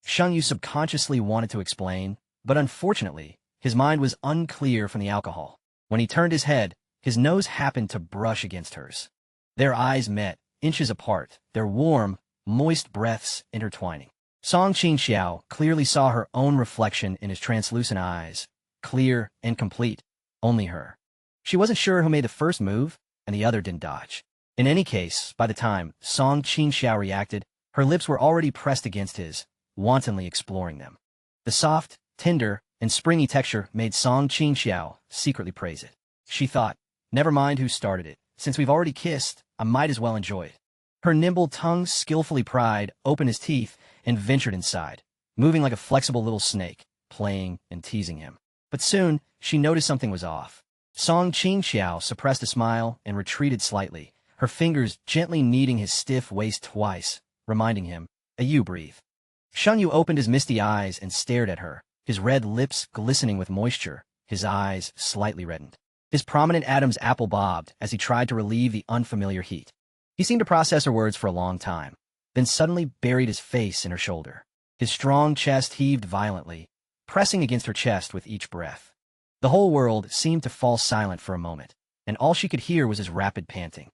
Sheng Yu subconsciously wanted to explain, but unfortunately, his mind was unclear from the alcohol. When he turned his head, his nose happened to brush against hers. Their eyes met, inches apart, their warm, moist breaths intertwining. Song Qingqiao clearly saw her own reflection in his translucent eyes, clear and complete, only her. She wasn't sure who made the first move, and the other didn't dodge. In any case, by the time Song Qingqiao reacted, her lips were already pressed against his, wantonly exploring them. The soft, tender, and springy texture made Song Qingqiao secretly praise it. She thought, never mind who started it, since we've already kissed, I might as well enjoy it. Her nimble tongue skillfully pried open his teeth and ventured inside, moving like a flexible little snake, playing and teasing him. But soon, she noticed something was off. Song Qingqiao suppressed a smile and retreated slightly, her fingers gently kneading his stiff waist twice, reminding him, "You breathe." Sheng Yu opened his misty eyes and stared at her, his red lips glistening with moisture, his eyes slightly reddened. His prominent Adam's apple bobbed as he tried to relieve the unfamiliar heat. He seemed to process her words for a long time, then suddenly buried his face in her shoulder. His strong chest heaved violently, pressing against her chest with each breath. The whole world seemed to fall silent for a moment, and all she could hear was his rapid panting.